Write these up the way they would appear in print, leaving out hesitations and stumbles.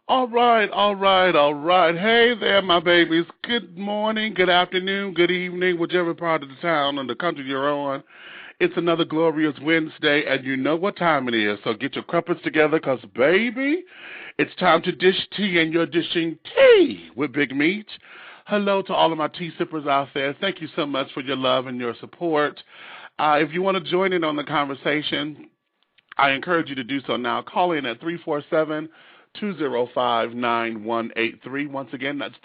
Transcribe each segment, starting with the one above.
All right, all right, all right. Hey there, my babies. Good morning, good afternoon, good evening, whichever part of the town or the country you're on. It's another glorious Wednesday, and you know what time it is. So get your crumpets together, because, baby, it's time to dish tea, and you're dishing tea with Big Meach. Hello to all of my tea sippers out there. Thank you so much for your love and your support. If you want to join in on the conversation, I encourage you to do so now. Call in at 347-205-9183. Once again, that's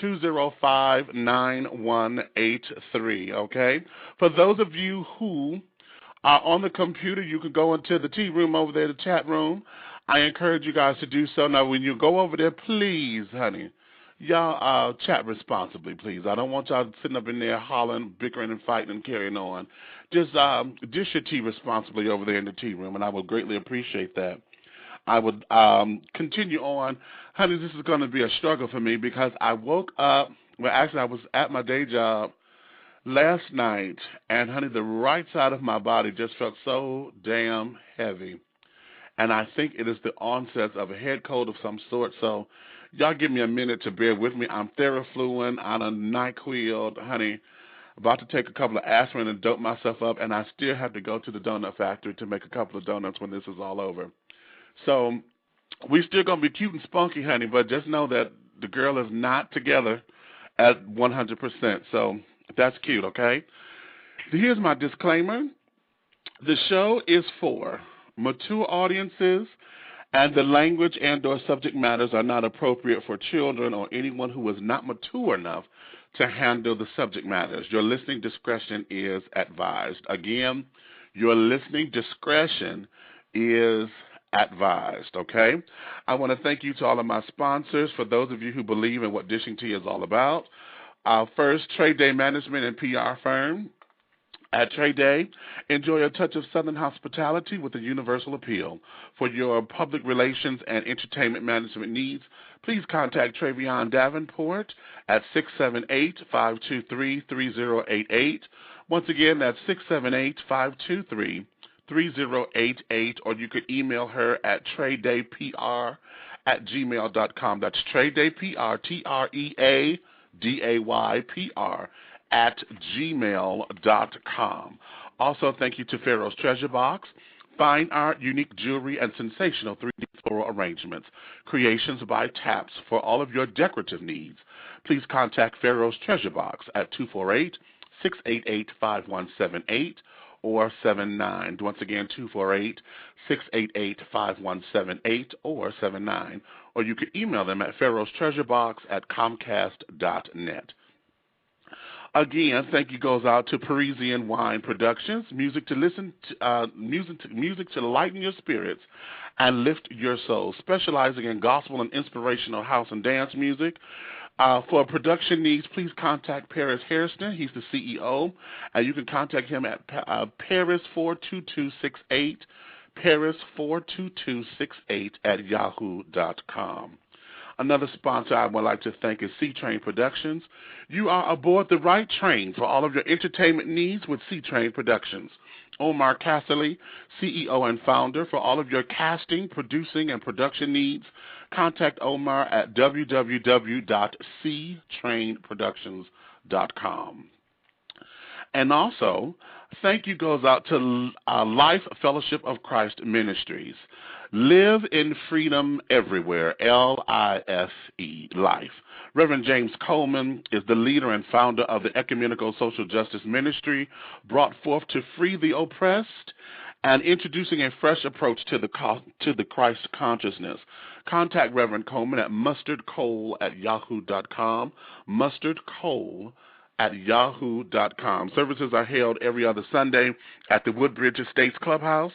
347-205-9183, okay? For those of you who are on the computer, you can go into the tea room over there, the chat room. I encourage you guys to do so. Now, when you go over there, please, honey, y'all chat responsibly, please. I don't want y'all sitting up in there hollering, bickering, and fighting and carrying on. Just dish your tea responsibly over there in the tea room, and I would greatly appreciate that. I would continue on. Honey, this is going to be a struggle for me because I woke up, well, actually, I was at my day job last night, and, honey, the right side of my body just felt so damn heavy. And I think it is the onset of a head cold of some sort, so y'all give me a minute to bear with me. I'm Therafluing, I'm a NyQuil, honey, about to take a couple of aspirin and dope myself up, and I still have to go to the donut factory to make a couple of donuts when this is all over. So we still going to be cute and spunky, honey, but just know that the girl is not together at 100%. So that's cute, okay? Here's my disclaimer. The show is for mature audiences, and the language and or subject matters are not appropriate for children or anyone who is not mature enough to handle the subject matters. Your listening discretion is advised. Again, your listening discretion is advised, okay? I want to thank you to all of my sponsors, for those of you who believe in what dishing tea is all about. First, Trade Day Management and PR firm. At Trade Day, enjoy a touch of Southern hospitality with a universal appeal. For your public relations and entertainment management needs, please contact Travion Davenport at 678-523-3088. Once again, that's 678-523-3088, or you could email her at tradedaypr@gmail.com. That's tradedaypr, TREADAYPR, at gmail.com. Also, thank you to Pharaoh's Treasure Box, fine art, unique jewelry, and sensational 3D floral arrangements. Creations by Taps for all of your decorative needs. Please contact Pharaoh's Treasure Box at 248-688-5178 or 79. Once again, 248-688-5178 or 79. Or you could email them at pharaohstrtreasurebox@comcast.net. Again, thank you goes out to Parisian Wine Productions, music to lighten your spirits and lift your soul, specializing in gospel and inspirational house and dance music. For production needs, please contact Paris Hairston. He's the CEO, and you can contact him at Paris42268, Paris42268 @yahoo.com. Another sponsor I would like to thank is C-Train Productions. You are aboard the right train for all of your entertainment needs with C-Train Productions. Omar Casserly, CEO and founder, for all of your casting, producing, and production needs, contact Omar at www.ctrainproductions.com. And also, thank you goes out to Life Fellowship of Christ Ministries. Live in freedom everywhere, LIFE, Life. Reverend James Coleman is the leader and founder of the Ecumenical Social Justice Ministry, brought forth to free the oppressed and introducing a fresh approach to the Christ consciousness. Contact Reverend Coleman at mustardcole@yahoo.com, mustardcole@yahoo.com. Services are held every other Sunday at the Woodbridge Estates Clubhouse,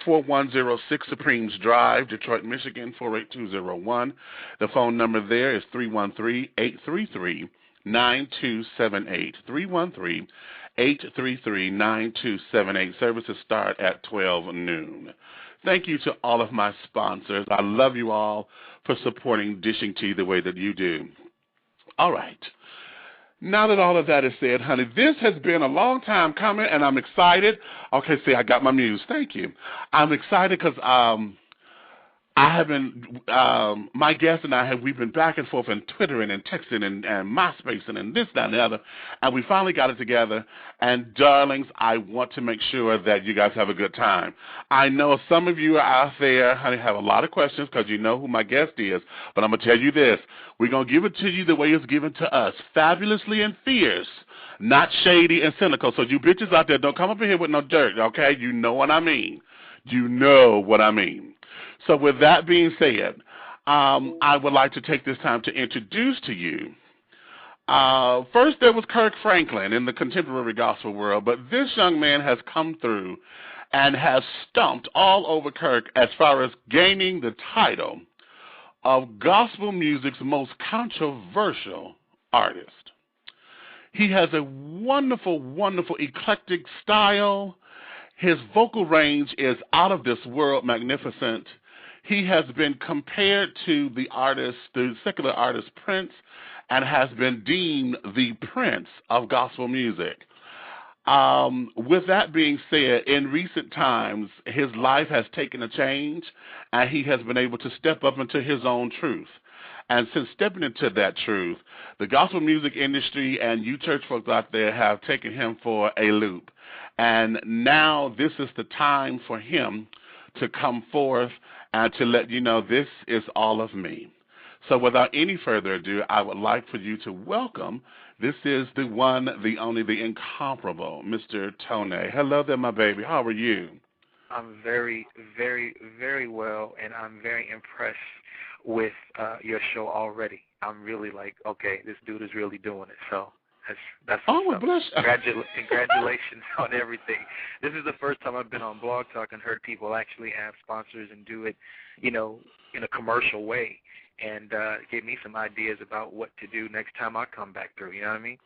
4106 Supremes Drive, Detroit, Michigan, 48201. The phone number there is 313-833-9278, 313-833-9278. Services start at 12 noon. Thank you to all of my sponsors. I love you all for supporting Dishing Tea the way that you do. All right. Now that all of that is said, honey, this has been a long time coming, and I'm excited. Okay, see, I got my muse. Thank you. I'm excited because I have been, my guest and I we've been back and forth and Twittering and texting and MySpacing and this, that, and the other, and we finally got it together. And darlings, I want to make sure that you guys have a good time. I know some of you are out there, honey, have a lot of questions because you know who my guest is, but I'm going to tell you this. We're going to give it to you the way it's given to us, fabulously and fierce, not shady and cynical. So you bitches out there, don't come up in here with no dirt, okay? You know what I mean. You know what I mean. So with that being said, I would like to take this time to introduce to you. First, there was Kirk Franklin in the contemporary gospel world, but this young man has come through and has stumped all over Kirk as far as gaining the title of gospel music's most controversial artist. He has a wonderful, wonderful eclectic style. His vocal range is out of this world magnificent. He has been compared to the secular artist Prince, and has been deemed the Prince of gospel music. With that being said, in recent times, his life has taken a change, and he has been able to step up into his own truth. And since stepping into that truth, the gospel music industry and you church folks out there have taken him for a loop. And now this is the time for him to come forth and to let you know this is all of me. So without any further ado, I would like for you to welcome, this is the one, the only, the incomparable, Mr. TONEX. Hello there, my baby. How are you? I'm very, very, very well, and I'm very impressed with your show already. I'm really like, okay, this dude is really doing it. So that's well, bless you. Congratulations on everything. This is the first time I've been on Blog Talk and heard people actually have sponsors and do it, in a commercial way, and gave me some ideas about what to do next time I come back through. You know what I mean?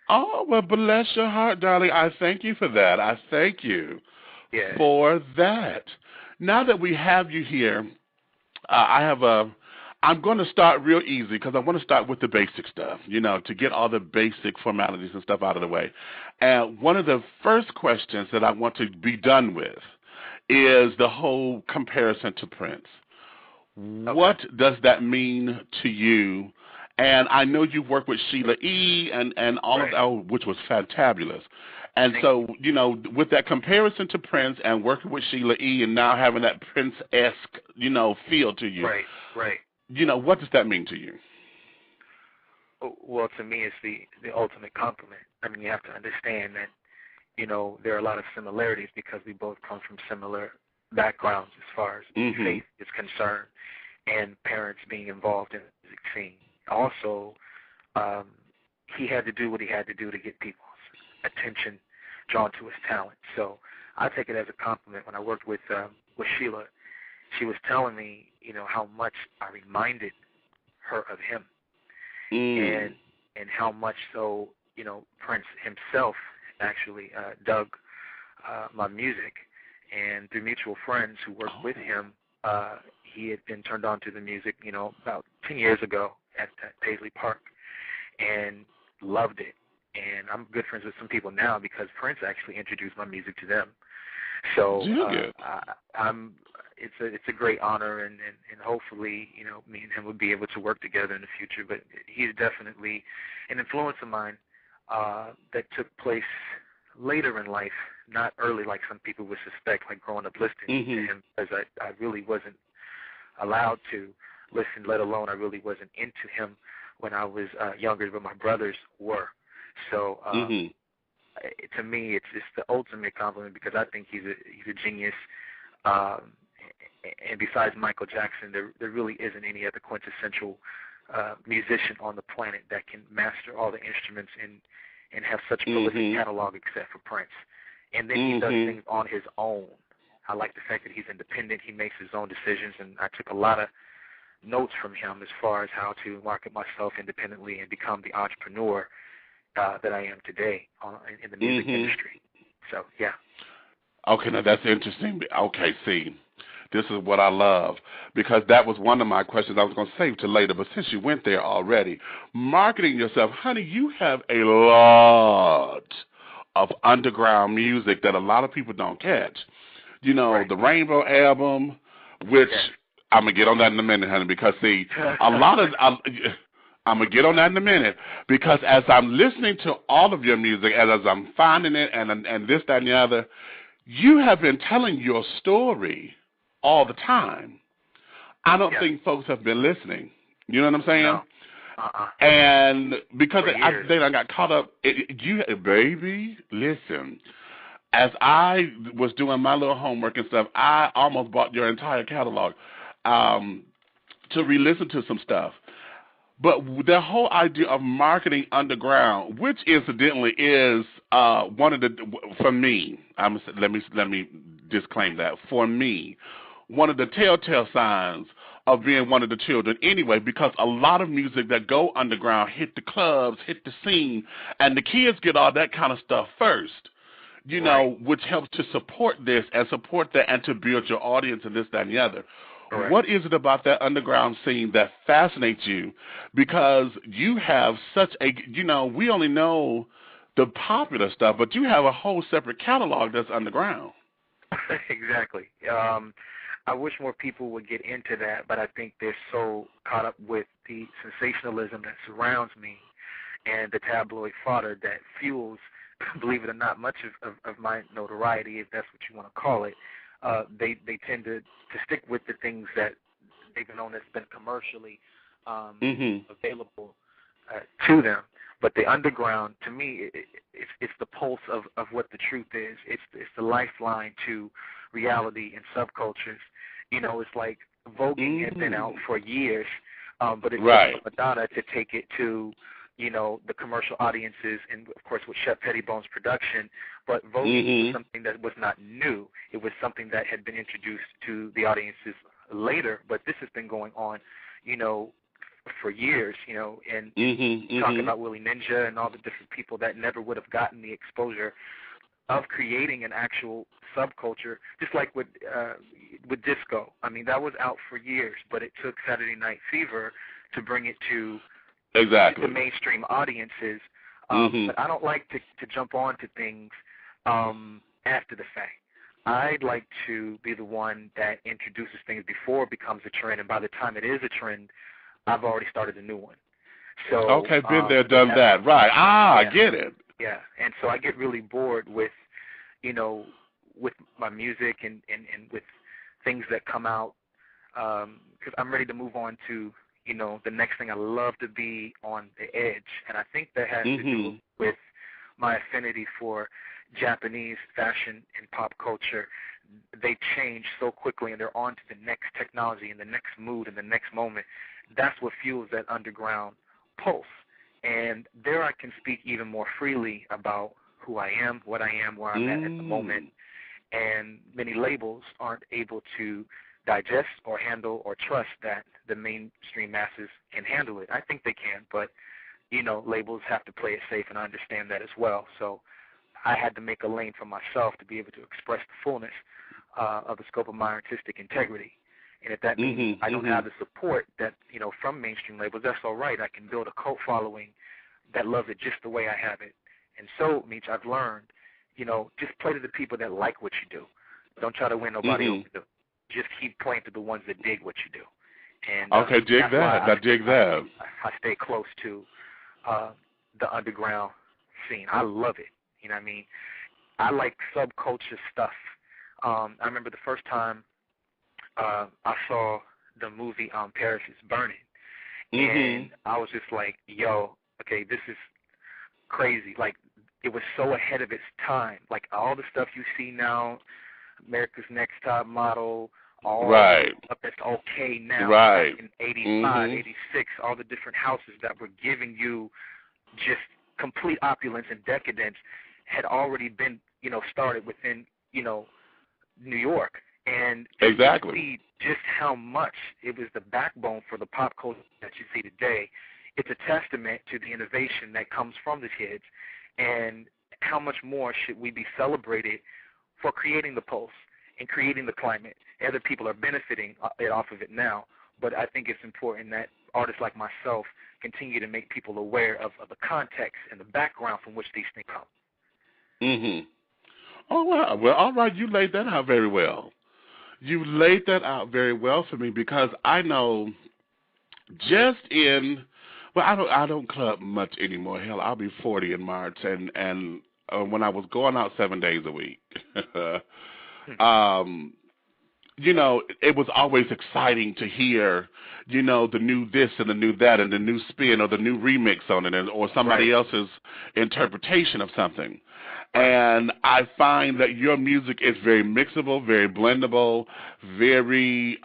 Oh, well, bless your heart, darling. I thank you for that. I thank you for that. Now that we have you here, I'm going to start real easy because I want to start with the basic stuff, to get all the basic formalities and stuff out of the way. And one of the first questions that I want to be done with is the whole comparison to Prince. Okay. What does that mean to you? And I know you work with Sheila E. and all of that, which was fantabulous. And so, with that comparison to Prince and working with Sheila E. and now having that Prince-esque, feel to you. Right. What does that mean to you? Well, to me, it's the ultimate compliment. I mean, you have to understand that, there are a lot of similarities because we both come from similar backgrounds as far as faith is concerned and parents being involved in the music scene. Also, he had to do what he had to do to get people's attention drawn to his talent. So I take it as a compliment. When I worked with Sheila, she was telling me, how much I reminded her of him, and how much so, Prince himself actually dug my music, and through mutual friends who worked with him, he had been turned on to the music, about 10 years ago at Paisley Park, and loved it. And I'm good friends with some people now because Prince actually introduced my music to them. So it's a great honor, and hopefully, me and him would be able to work together in the future. But he's definitely an influence of mine that took place later in life, not early like some people would suspect, like growing up listening to him, because I really wasn't allowed to listen, let alone I really wasn't into him when I was younger, but my brothers were. So to me, it's the ultimate compliment because I think he's a genius. And besides Michael Jackson, there really isn't any other quintessential musician on the planet that can master all the instruments and have such a prolific catalog except for Prince. And then he does things on his own. I like the fact that he's independent. He makes his own decisions, and I took a lot of notes from him as far as how to market myself independently and become the entrepreneur that I am today in the music industry. So, yeah. Okay, now that's interesting. Okay, see, this is what I love, because that was one of my questions I was going to save to later, but since you went there already, marketing yourself, honey, you have a lot of underground music that a lot of people don't catch. The Rainbow album, which I'm going to get on that in a minute, honey, because, see, a lot of I'm going to get on that in a minute, because as I'm listening to all of your music, and as I'm finding it and this, that, and the other, you have been telling your story all the time. I don't think folks have been listening. You know what I'm saying? No. And because they done got caught up, baby, listen. As I was doing my little homework and stuff, I almost bought your entire catalog to re-listen to some stuff. But the whole idea of marketing underground, which incidentally is one of the, for me, let me disclaim that, for me, one of the telltale signs of being one of the children anyway, because a lot of music that go underground hit the clubs, hit the scene, and the kids get all that kind of stuff first, you know, which helps to support this and support that and to build your audience and this, that, and the other. Right. What is it about that underground scene that fascinates you? Because you have such a, you know, we only know the popular stuff, but you have a whole separate catalog that's underground. Exactly. I wish more people would get into that, but I think they're so caught up with the sensationalism that surrounds me and the tabloid fodder that fuels, believe it or not, much of my notoriety, if that's what you want to call it. They tend to stick with the things that they've known that's been commercially available to them. But the underground, to me, it's the pulse of what the truth is. It's the lifeline to reality and subcultures. You know, it's like voguing had been out for years, but it took Madonna to take it to, you know, the commercial audiences and, of course, with Shep Pettibone's production. But voguing was something that was not new. It was something that had been introduced to the audiences later, but this has been going on, you know, for years, you know, and talking about Willie Ninja and all the different people that never would have gotten the exposure of creating an actual subculture, just like with disco. I mean, that was out for years, but it took Saturday Night Fever to bring it to the mainstream audiences. But I don't like to jump onto things after the fact. I'd like to be the one that introduces things before it becomes a trend, and by the time it is a trend, I've already started a new one. So been there, done that. Right. I get it. Yeah, and so I get really bored with, you know, with my music and with things that come out, because I'm ready to move on to, you know, the next thing. I love to be on the edge, and I think that has to do with my affinity for Japanese fashion and pop culture. They change so quickly, and they're on to the next technology and the next mood and the next moment. That's what fuels that underground pulse. And there I can speak even more freely about who I am, what I am, where I'm at the moment. And many labels aren't able to digest or handle or trust that the mainstream masses can handle it. I think they can, but, you know, labels have to play it safe, and I understand that as well. So I had to make a lane for myself to be able to express the fullness of the scope of my artistic integrity. And if that means I don't have the support that, you know, from mainstream labels, that's all right. I can build a cult following that loves it just the way I have it. And so, Meach, I've learned, you know, just play to the people that like what you do. Don't try to win nobody over. Just keep playing to the ones that dig what you do. And dig that. I dig that. I stay close to the underground scene. I love it. You know what I mean? I like subculture stuff. I remember the first time I saw the movie Paris is Burning, and I was just like, yo, okay, this is crazy. Like, it was so ahead of its time. Like, all the stuff you see now, America's Next Top Model, all the stuff that's okay now, back in 85, 86, all the different houses that were giving you just complete opulence and decadence had already been, you know, started within, you know, New York. And to see just how much it was the backbone for the pop culture that you see today, it's a testament to the innovation that comes from the kids, and how much more should we be celebrated for creating the pulse and creating the climate. Other people are benefiting off of it now, but I think it's important that artists like myself continue to make people aware of the context and the background from which these things come. Oh, wow. Well, all right, you laid that out very well. You laid that out very well for me because I know just in well, I don't club much anymore. Hell, I'll be 40 in March, and when I was going out 7 days a week, you know, it was always exciting to hear, you know, the new this and the new that and the new spin or the new remix on it, or somebody else's interpretation of something. And I find that your music is very mixable, very blendable, very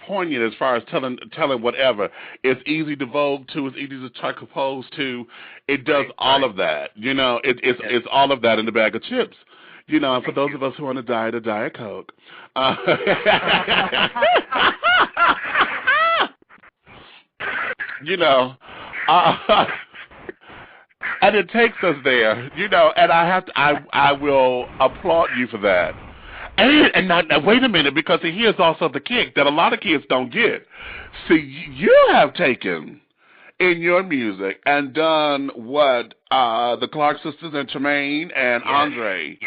poignant as far as telling whatever. It's easy to vogue to, it's easy to try to compose to. It does all of that. You know, it's all of that in the bag of chips. You know, and for those of us who are on a diet of Diet Coke. You know, and it takes us there, you know, and I will applaud you for that. And now, wait a minute, because here's also the kick that a lot of kids don't get. See, you have taken in your music and done what the Clark sisters and Tremaine and Andre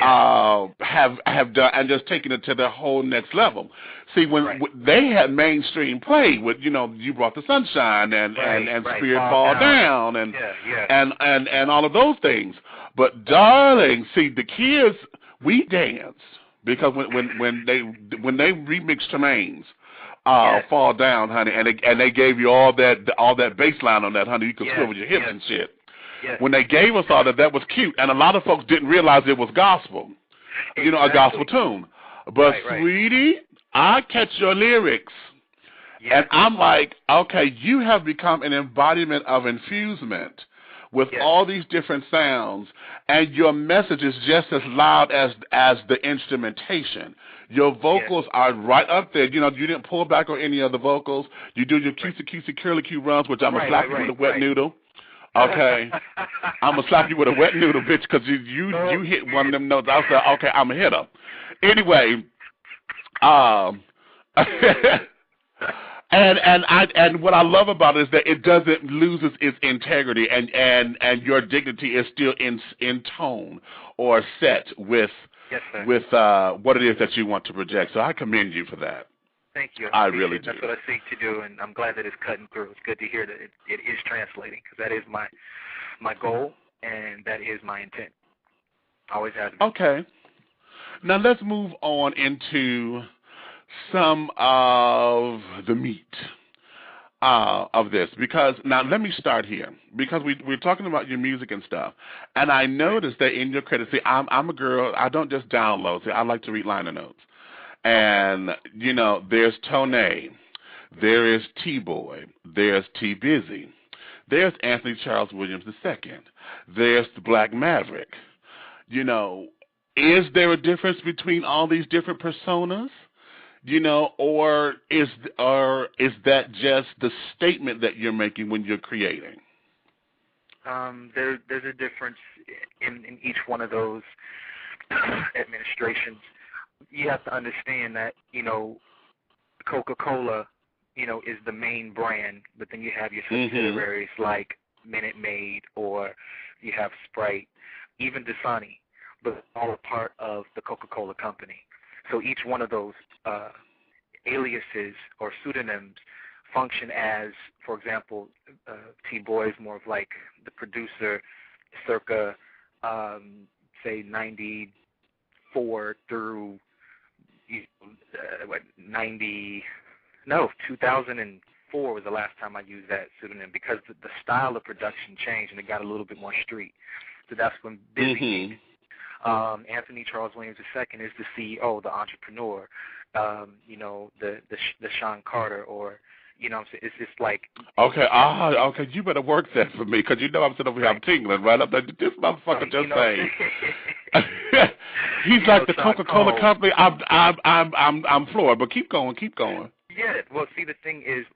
have done, and just taken it to the whole next level. See, when they had mainstream play with, you know, You Brought the Sunshine and Spirit Fall Down and all of those things. But darling, see, the kids, we danced because when they remixed Tremaine's Fall Down, honey, and they gave you all that bass line on that, honey, you could swivel your hips and shit. Yes. When they gave us all that was cute, and a lot of folks didn't realize it was gospel, you know, a gospel tune. But sweetie, I catch your lyrics, and I'm like, okay, you have become an embodiment of infusement with all these different sounds, and your message is just as loud as the instrumentation. Your vocals are right up there. You know, you didn't pull back on any of the vocals. You do your cutesy curly cue runs, which I'm going to slap you with a wet noodle. Okay, I'm gonna slap you with a wet noodle, bitch, because you hit one of them notes. I said, okay, I'm gonna hit her. Anyway, and what I love about it is that it doesn't lose its integrity, and your dignity is still in tone or set with what it is that you want to project. So I commend you for that. Thank you. I really do. That's what I seek to do, and I'm glad that it's cutting through. It's good to hear that it is translating, because that is my goal, and that is my intent. Always has been. Okay. Now let's move on into some of the meat of this, because now let me start here, because we're talking about your music and stuff, and I noticed that in your credits, see, I'm a girl, I don't just download, see, I like to read liner notes. And, you know, there's Tone, there is T-Boy, there's T-Busy, there's Anthony Charles Williams II, there's the Black Maverick. You know, is there a difference between all these different personas? You know, or is that just the statement that you're making when you're creating? There's a difference in each one of those administrations. You have to understand that, you know, Coca-Cola, you know, is the main brand, but then you have your subsidiaries like Minute Maid, or you have Sprite, even Dasani, but all a part of the Coca-Cola company. So each one of those aliases or pseudonyms function as, for example, T-Boy is more of like the producer circa, say, 94 through 2004 was the last time I used that pseudonym, because the style of production changed and it got a little bit more street. So that's when Busy came. Anthony Charles Williams II is the CEO, the entrepreneur, you know, the Sean Carter, or, you know, it's just like... Okay, okay, you better work that for me, because you know I'm sitting over here, I'm tingling, right? I'm like, this motherfucker just saying. He's like the Coca-Cola company. I'm floored, but keep going. Yeah, well, see, the thing is,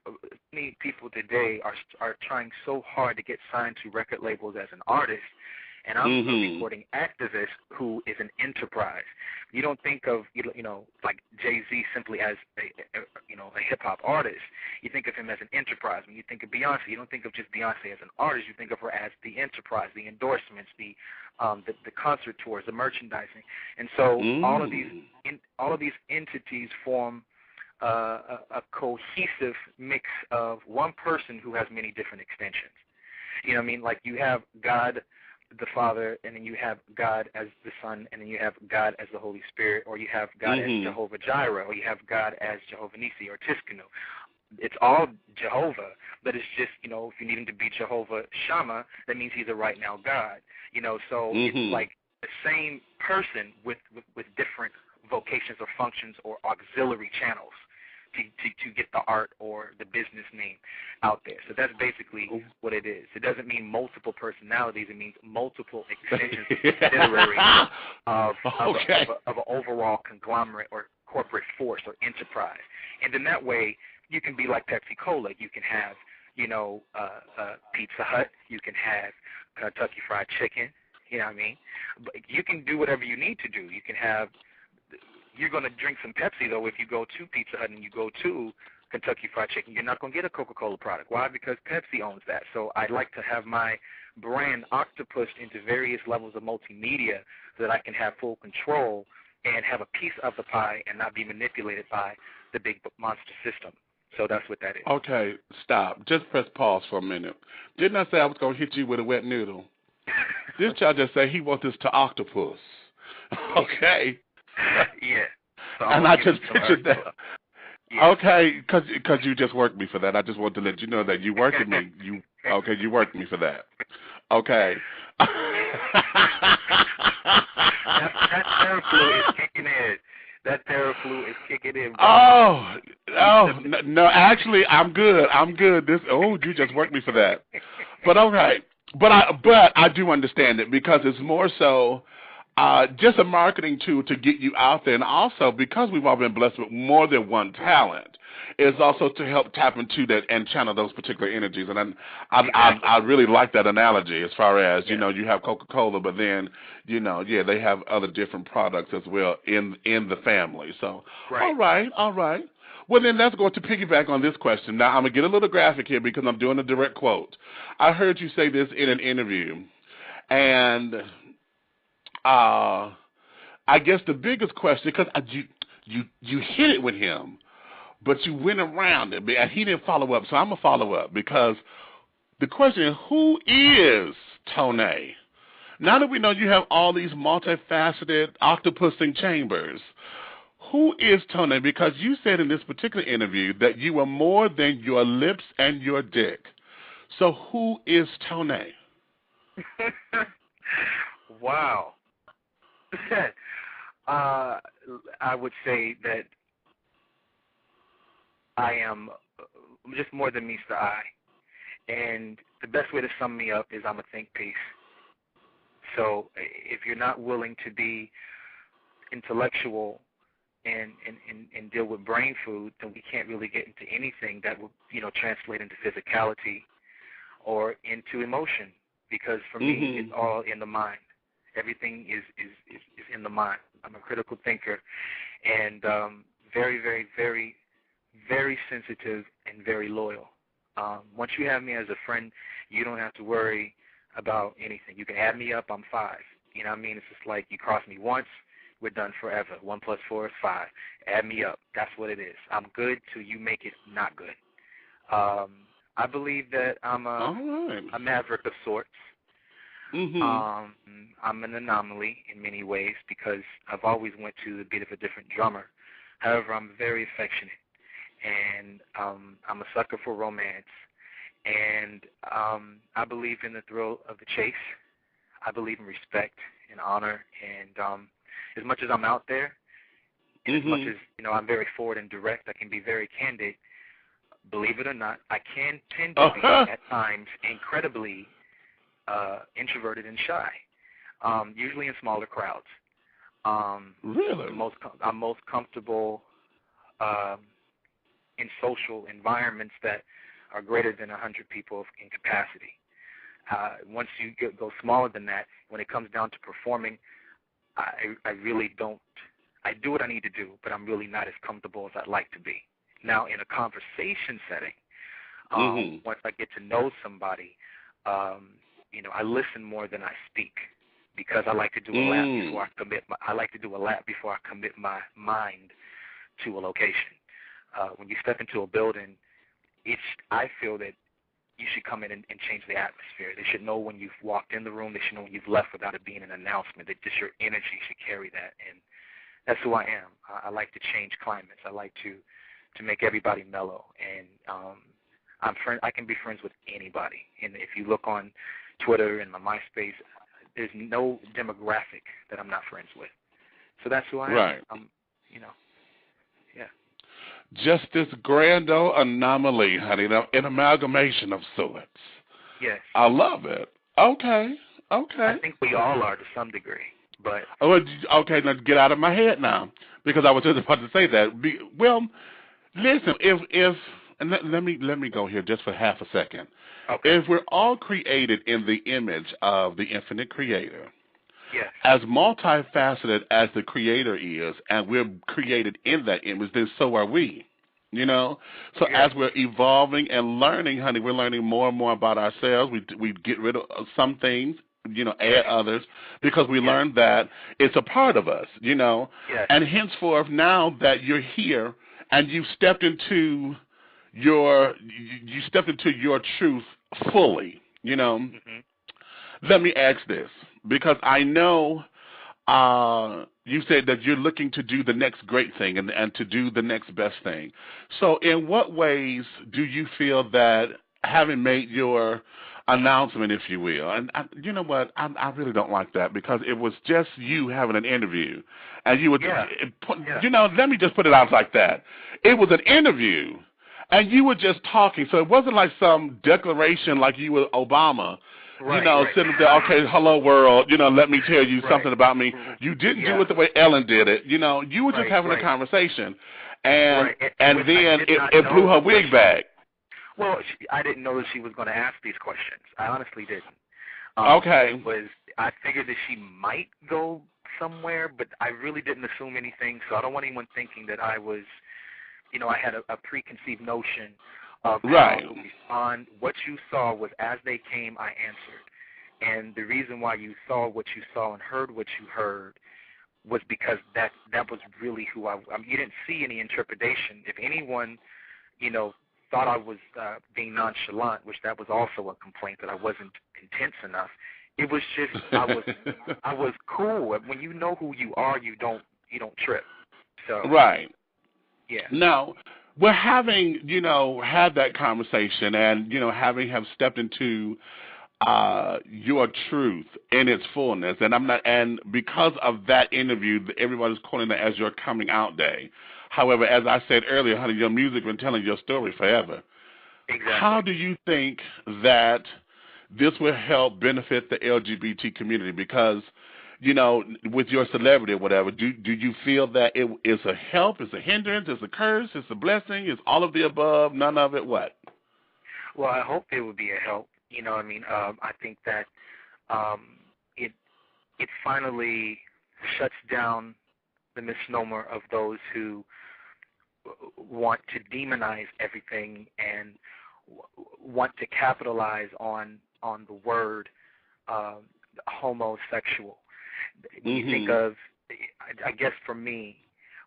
many people today are trying so hard to get signed to record labels as an artist, and I'm a recording activist who is an enterprise. You don't think of, you know, like Jay-Z simply as a hip-hop artist. You think of him as an enterprise. When you think of Beyonce, you don't think of just Beyonce as an artist. You think of her as the enterprise, the endorsements, the concert tours, the merchandising. And so all of these entities form a cohesive mix of one person who has many different extensions. You know what I mean? Like you have God the Father, and then you have God as the Son, and then you have God as the Holy Spirit, or you have God as Jehovah Jireh, or you have God as Jehovah Nissi or Tiskanu. It's all Jehovah, but it's just, you know, if you need him to be Jehovah Shammah, that means he's a right now God. You know, so it's like the same person with different vocations or functions or auxiliary channels to get the art or the business name out there. So that's basically what it is. It doesn't mean multiple personalities. It means multiple extensions of an overall conglomerate or corporate force or enterprise. And in that way, you can be like Pepsi Cola. You can have, you know, Pizza Hut. You can have Kentucky Fried Chicken. You know what I mean? But you can do whatever you need to do. You can have. You're going to drink some Pepsi, though, if you go to Pizza Hut and you go to Kentucky Fried Chicken. You're not going to get a Coca-Cola product. Why? Because Pepsi owns that. So I'd like to have my brand octopused into various levels of multimedia so that I can have full control and have a piece of the pie and not be manipulated by the big monster system. So that's what that is. Okay, stop. Just press pause for a minute. Didn't I say I was going to hit you with a wet noodle? This child just said he wants us to octopus. Okay. Yeah. So and I just pictured that. Yeah. Okay, because you just worked me for that. I just want to let you know that you worked me. You worked me for that. Okay. that Theraflu is kicking in. That Theraflu is kicking in. Bro. No, actually, I'm good. You just worked me for that. But okay. But I do understand it because it's more so just a marketing tool to get you out there, and also because we've all been blessed with more than one talent, is also to help tap into that and channel those particular energies. And I really like that analogy as far as you know, you have Coca-Cola, but then they have other different products as well in the family. So all right. Well, then let's go to piggyback on this question. Now, I'm going to get a little graphic here because I'm doing a direct quote. I heard you say this in an interview, and I guess the biggest question, because you hit it with him, but you went around it, and he didn't follow up, so I'm going to follow up, because the question is, who is TONEX? Now that we know you have all these multifaceted octopusing chambers, who is TONEX? Because you said in this particular interview that you are more than your lips and your dick. So who is TONEX? Wow. I would say that I am just more than meets the eye. And the best way to sum me up is I'm a think piece. So if you're not willing to be intellectual and deal with brain food, then we can't really get into anything that will, translate into physicality or into emotion. Because for me, it's all in the mind. Everything is in the mind. I'm a critical thinker, and very, very, very, very sensitive and very loyal. Once you have me as a friend, you don't have to worry about anything. You can add me up, I'm 5. You know what I mean? It's just like you cross me once, we're done forever. 1 + 4 is 5. Add me up. That's what it is. I'm good till you make it not good. I believe that I'm a maverick of sorts. I'm an anomaly in many ways because I've always went to the beat of a different drummer. However, I'm very affectionate, and I'm a sucker for romance, and I believe in the thrill of the chase. I believe in respect and honor, and as much as I'm out there, and as much as I'm very forward and direct, I can be very candid. Believe it or not, I can tend to be at times incredibly introverted and shy, usually in smaller crowds. Really? I'm most comfortable in social environments that are greater than 100 people in capacity. Once you go smaller than that, when it comes down to performing, I really don't. I do what I need to do, but I'm really not as comfortable as I'd like to be. Now, in a conversation setting, once I get to know somebody, I listen more than I speak, because I like to do a lap before I commit. I like to do a lap before I commit my mind to a location. When you step into a building, I feel that you should come in and change the atmosphere. They should know when you've walked in the room. They should know when you've left without it being an announcement. That just your energy should carry that, and that's who I am. I like to change climates. I like to make everybody mellow, and I can be friends with anybody. And if you look on Twitter and my MySpace, there's no demographic that I'm not friends with. So that's who I am. Right. Yeah. Just this grand old anomaly, honey, an amalgamation of sorts. Yes. I love it. Okay. I think we all are to some degree, but... Okay, now get out of my head now, because I was just about to say that. Well, listen, if and let me go here just for half a second. Okay. If we're all created in the image of the infinite creator, yes, as multifaceted as the creator is, and we're created in that image, then so are we. So yes. As we're evolving and learning, honey, we're learning more and more about ourselves. We get rid of some things, add others, because we learn that it's a part of us, Yes. And henceforth, now that you're here and you've stepped into your truth fully, Let me ask this, because I know you said that you're looking to do the next great thing and to do the next best thing. So in what ways do you feel that having made your announcement, if you will, and you know what, I really don't like that, because it was just you having an interview, and you would, let me just put it out like that. It was an interview, and you were just talking, so it wasn't like some declaration like you were Obama, sitting there, okay, hello world, let me tell you something about me. You didn't do it the way Ellen did it, you were just having a conversation, and then it blew her wig back. Well, I didn't know that she was going to ask these questions. I honestly didn't. Okay. I figured that she might go somewhere, but I really didn't assume anything, so I don't want anyone thinking that I was, I had a preconceived notion of how to respond. What you saw was as they came, I answered. And the reason why you saw what you saw and heard what you heard was because that was really who I mean, you didn't see any interpretation. If anyone, thought I was being nonchalant, which that was also a complaint, that I wasn't intense enough. It was just I was cool. When you know who you are, you don't trip. So yeah. Now, we're having had that conversation, and having have stepped into your truth in its fullness, and because of that interview, everybody's calling it as your coming out day. However, as I said earlier, honey, your music been telling your story forever. Exactly. How do you think that this will help benefit the LGBT community? Because, with your celebrity or whatever, do you feel that it is a help, is a hindrance, is a curse, is a blessing, is all of the above, none of it, what? Well, I hope it would be a help. I think that it finally shuts down the misnomer of those who want to demonize everything and want to capitalize on the word homosexual. When you think of, I guess for me,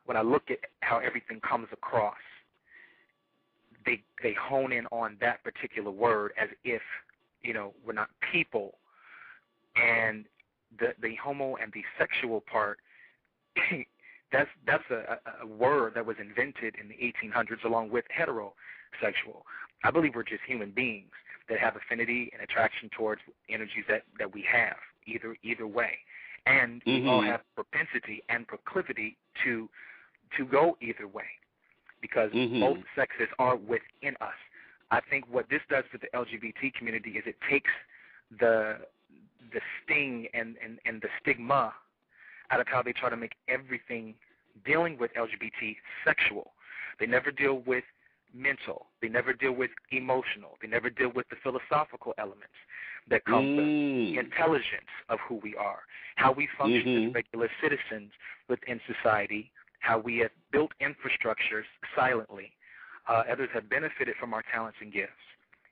when I look at how everything comes across, they hone in on that particular word as if, we're not people. And the homo and the sexual part, that's a word that was invented in the 1800s along with heterosexual. I believe we're just human beings that have affinity and attraction towards energies that we have, either way. And we all have propensity and proclivity to go either way, because both sexes are within us. I think what this does for the LGBT community is it takes the sting and the stigma out of how they try to make everything dealing with LGBT sexual. They never deal with mental. They never deal with emotional. They never deal with the philosophical elements that come with the intelligence of who we are, how we function as regular citizens within society, how we have built infrastructures silently Others have benefited from our talents and gifts,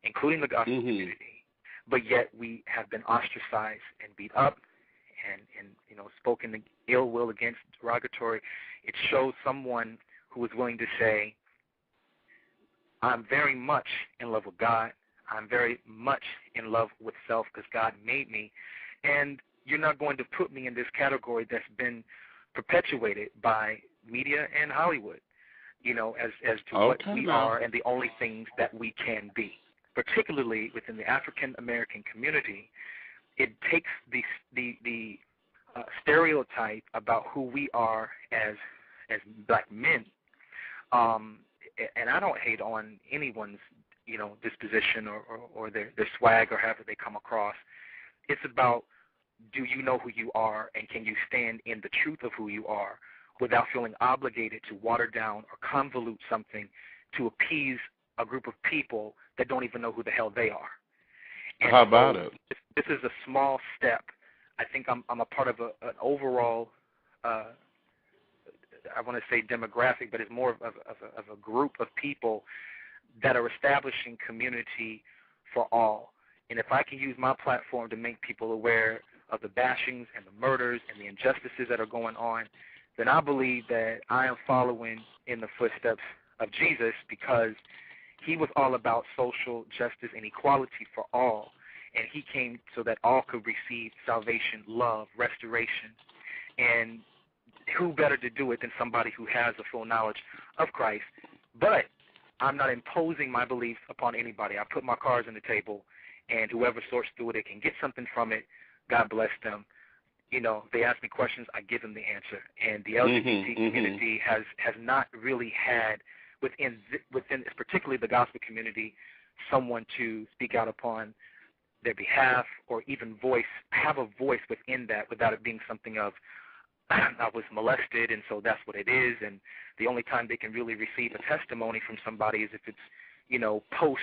including the gospel community. But yet we have been ostracized and beat up and spoken ill will against, derogatory. It shows someone who is willing to say, I'm very much in love with God. I'm very much in love with self because God made me. And you're not going to put me in this category that's been perpetuated by media and Hollywood, as to what we are and the only things that we can be. Particularly within the African American community, it takes the stereotype about who we are as black men. And I don't hate on anyone's disposition or their swag or however they come across. It's about, do you know who you are, and can you stand in the truth of who you are without feeling obligated to water down or convolute something to appease a group of people that don't even know who the hell they are. And how about it? This is a small step. I think I'm a part of an overall, I want to say demographic, but it's more of a group of people that are establishing community for all. And if I can use my platform to make people aware of the bashings and the murders and the injustices that are going on, then I believe that I am following in the footsteps of Jesus, because he was all about social justice and equality for all. And he came so that all could receive salvation, love, restoration. And who better to do it than somebody who has a full knowledge of Christ? But I'm not imposing my beliefs upon anybody. I put my cards on the table, and whoever sorts through it can get something from it. God bless them. They ask me questions, I give them the answer. And the LGBT community has not really had, within particularly the gospel community, someone to speak out upon their behalf or even have a voice within that without it being something of, I was molested and so that's what it is. And the only time they can really receive a testimony from somebody is if it's, post,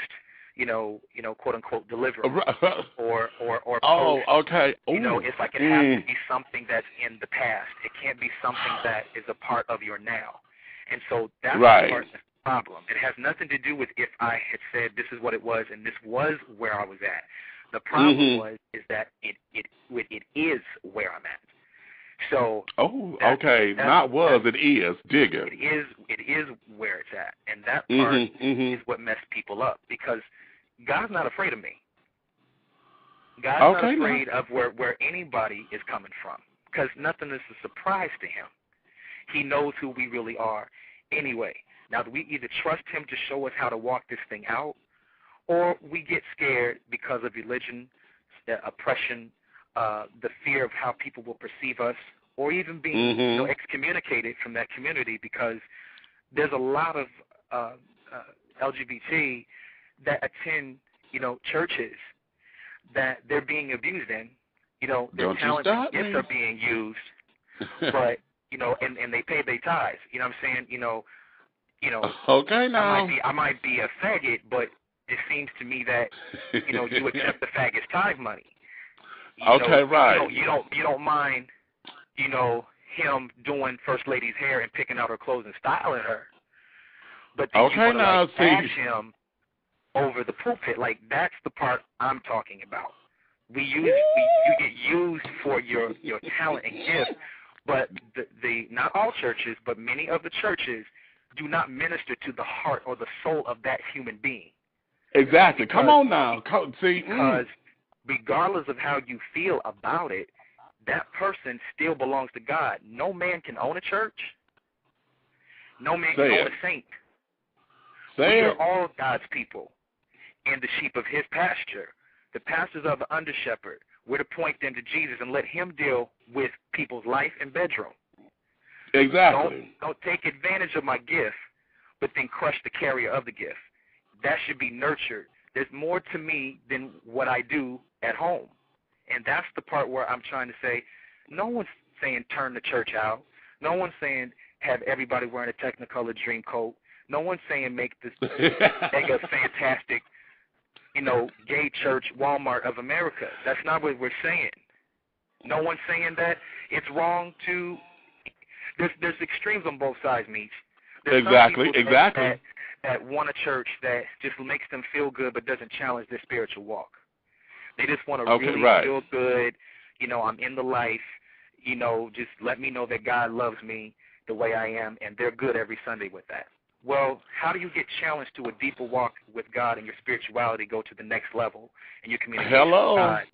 quote unquote deliverance or post, okay. It's like it has to be something that's in the past. It can't be something that is a part of your now. And so that's part of the problem. It has nothing to do with if I had said this is what it was and this was where I was at. The problem is that it is where I'm at. So it is. Dig it. It is where it's at, and that part is what messed people up, because God's not afraid of me. God's not afraid of where anybody is coming from, because nothing is a surprise to him. He knows who we really are anyway. Now, we either trust him to show us how to walk this thing out, or we get scared because of religion, oppression, the fear of how people will perceive us, or even being excommunicated from that community, because there's a lot of LGBT that attend, churches that they're being abused in. Their talents and gifts are being used, but, and they pay their tithes. You know what I'm saying? Okay, now. I might be a faggot, but it seems to me that, you accept the faggot's tithe money. You don't mind, him doing First Lady's hair and picking out her clothes and styling her. But then you want to bash him over the pulpit. Like, that's the part I'm talking about. You get used for your talent and gift, but the not all churches, but many of the churches do not minister to the heart or the soul of that human being. Exactly. Come on now. Because regardless of how you feel about it, that person still belongs to God. No man can own a church. No man can own a saint. We are all God's people and the sheep of his pasture. The pastors are the under shepherd. We're to point them to Jesus and let him deal with people's life and bedroom. Exactly. Don't take advantage of my gift, but then crush the carrier of the gift. That should be nurtured. There's more to me than what I do at home. And that's the part where I'm trying to say, no one's saying turn the church out. No one's saying have everybody wearing a Technicolor dream coat. No one's saying make a fantastic, gay church Walmart of America. That's not what we're saying. No one's saying that it's wrong to. There's extremes on both sides, Meach. There's exactly. that want a church that just makes them feel good but doesn't challenge their spiritual walk. They just want to really feel good. You know, I'm in the life. You know, just let me know that God loves me the way I am, and they're good every Sunday with that. Well, how do you get challenged to a deeper walk with God and your spirituality go to the next level and your communication with God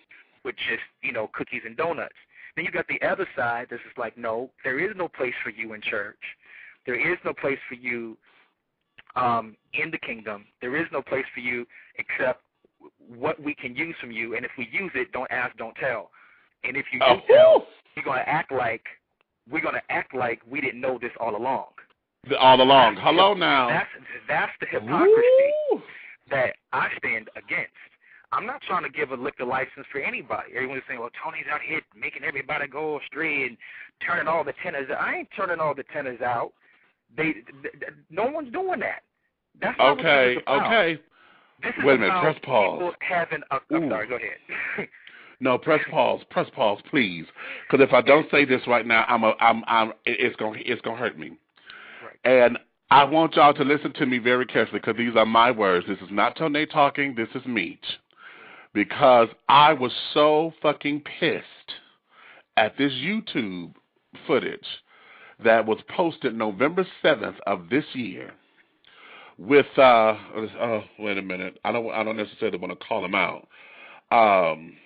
with just, you know, cookies and donuts? Then you got the other side that's just like, no, there is no place for you in church. There is no place for you in the kingdom. There is no place for you except what we can use from you, and if we use it, don't ask, don't tell. And if you do tell, we're going to act like we didn't know this all along. Hello now. That's the hypocrisy that I stand against. I'm not trying to give a liquor license for anybody. Everyone's saying, well, Tony's out here making everybody go astray and turning all the tenors out. I ain't turning all the tenors out. No one's doing that. That's not what this is about. Okay. This is Wait a minute, about press pause. people having I'm sorry, go ahead. No, press pause, please. Because if I don't say this right now, it's gonna hurt me. Right. And I want y'all to listen to me very carefully because these are my words. This is not Tone talking. This is Meach. Because I was so fucking pissed at this YouTube footage that was posted November 7th of this year with wait a minute. I don't necessarily want to call him out. I'm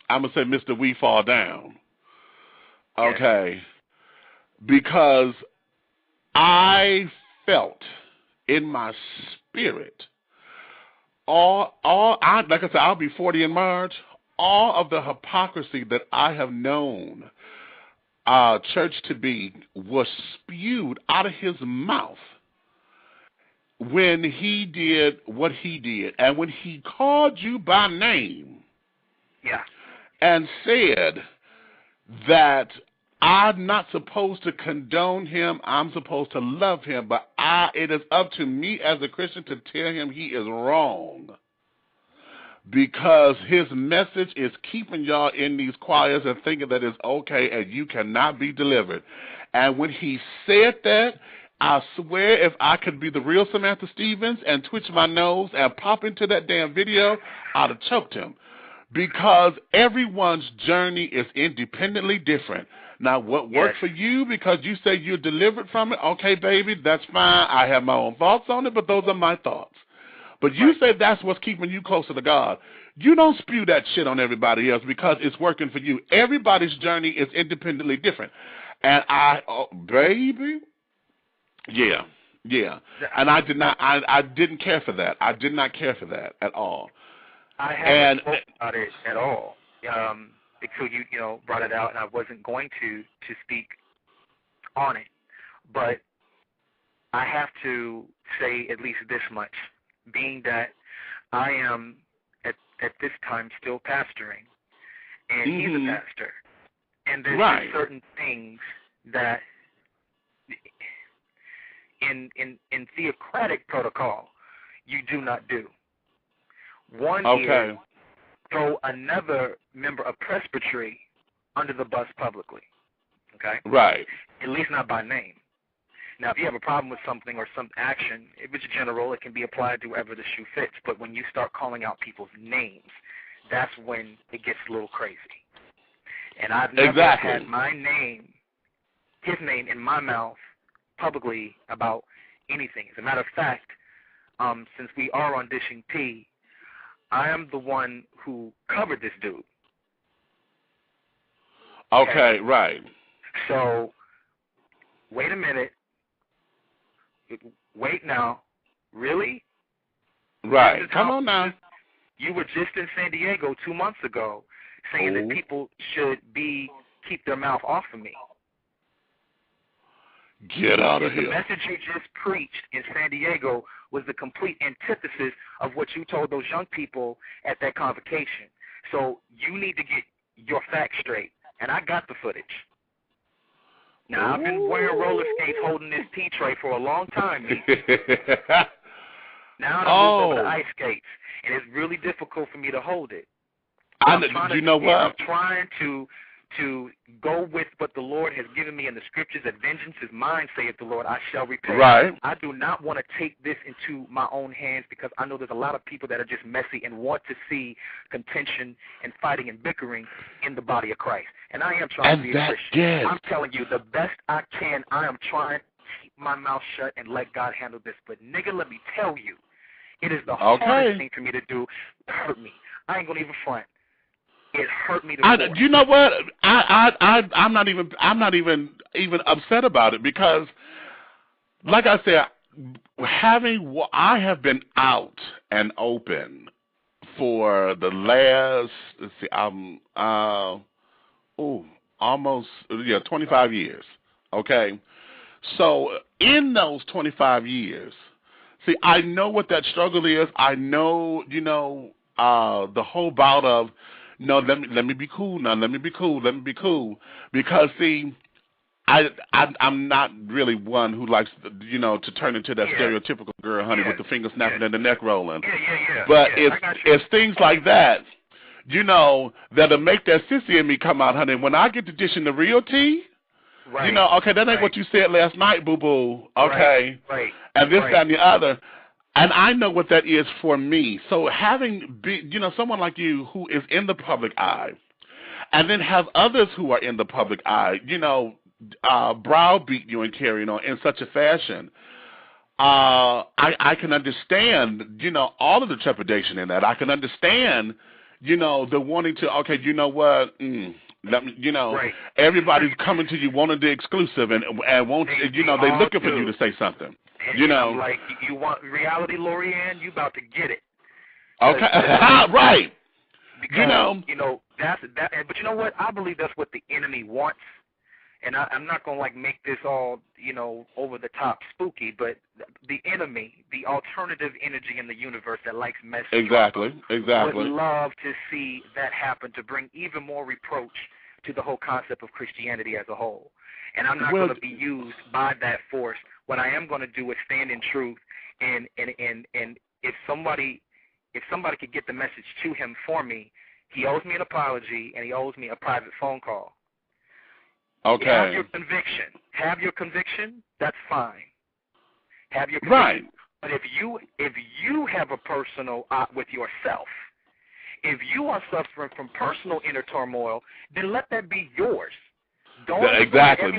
gonna say Mr. We Fall Down. Okay. Because I felt in my spirit like I said, I'll be 40 in March. All of the hypocrisy that I have known church to be was spewed out of his mouth when he did what he did. And when he called you by name and said that I'm not supposed to condone him, I'm supposed to love him, but it is up to me as a Christian to tell him he is wrong. Because his message is keeping y'all in these choirs and thinking that it's okay and you cannot be delivered. And when he said that, I swear if I could be the real Samantha Stevens and twitch my nose and pop into that damn video, I'd have choked him. Because everyone's journey is independently different. Now, what worked for you because you say you're delivered from it, okay, baby, that's fine. I have my own thoughts on it, but those are my thoughts. But you say that's what's keeping you closer to God. You don't spew that shit on everybody else because it's working for you. Everybody's journey is independently different. And baby, yeah. And I didn't care for that. I did not care for that at all. I haven't spoken about it at all until you brought it out, and I wasn't going to speak on it. But I have to say at least this much, being that I am at this time still pastoring, and he's a pastor, and there's just certain things that in theocratic protocol you do not do. One is throw another member of presbytery under the bus publicly. Okay? Right. At least not by name. Now, if you have a problem with something or some action, if it's general, it can be applied to wherever the shoe fits. But when you start calling out people's names, that's when it gets a little crazy. And I've never had his name in my mouth publicly about anything. As a matter of fact, since we are on Dishing Tea, I am the one who covered this dude. Okay, right. So, wait a minute. Wait now. Really? Right. Come on now. You were just in San Diego 2 months ago saying that people should keep their mouth off of me. Get out of here. The message you just preached in San Diego was the complete antithesis of what you told those young people at that convocation. So you need to get your facts straight. And I got the footage. Now, I've been wearing roller skates holding this tea tray for a long time. Now I'm moved over to ice skates, and it's really difficult for me to hold it. You know what? I'm trying to to go with what the Lord has given me in the scriptures, that vengeance is mine, saith the Lord, I shall repay. Right. I do not want to take this into my own hands, because I know there's a lot of people that are just messy and want to see contention and fighting and bickering in the body of Christ. And I am trying to be a Christian. Yes. I'm telling you, the best I can, I am trying to keep my mouth shut and let God handle this. But, nigga, let me tell you, it is the hardest thing for me to do. It hurt me. I ain't going to even front. It hurt me to you know what? I'm not even upset about it, because, like I said, I have been out and open for the last, almost 25 years. Okay, so in those 25 years, see, I know what that struggle is. I know, the whole bout of, no, let me be cool now. Let me be cool. Because, see, I'm not really one who likes, to turn into that stereotypical girl, honey, with the finger snapping and the neck rolling. But it's things like that, that'll make that sissy in me come out, honey. When I get to dishing the real tea, okay, that ain't what you said last night, boo-boo. Okay. Right. And this, that, and the other. And I know what that is for me. So having, someone like you who is in the public eye, and then have others who are in the public eye, browbeat you and carrying on in such a fashion, I can understand, all of the trepidation in that. I can understand, the wanting to, okay, you know what, let me, everybody's coming to you wanting the exclusive and won't, they're looking for you to say something. And I'm like, you want reality, Lorianne? You about to get it. Okay, right. Because, that's that. But you know what? I believe that's what the enemy wants. And I'm not going to, make this all, over the top spooky, but the enemy, the alternative energy in the universe that likes mess. Exactly. Would love to see that happen, to bring even more reproach to the whole concept of Christianity as a whole. And I'm not going to be used by that force. What I am going to do is stand in truth, and if somebody could get the message to him for me, he owes me an apology and he owes me a private phone call. Okay. Have your conviction. That's fine. Have your conviction. Right. But if you have a personal with yourself, if you are suffering from personal inner turmoil, then let that be yours. Don't exactly.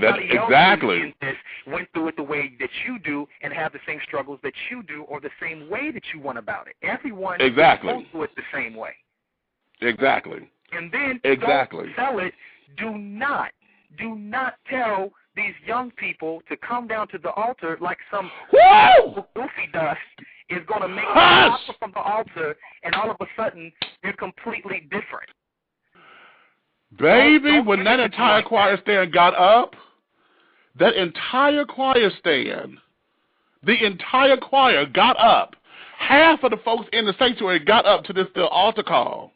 Went through it the way that you do and have the same struggles that you do, or the same way that you went about it. Everyone goes through it the same way. Exactly. And then don't sell it. Do not tell these young people to come down to the altar like some goofy dust is going to make them hop from the altar, and all of a sudden they're completely different. Baby, when that entire choir stand got up, the entire choir got up. Half of the folks in the sanctuary got up to this altar call.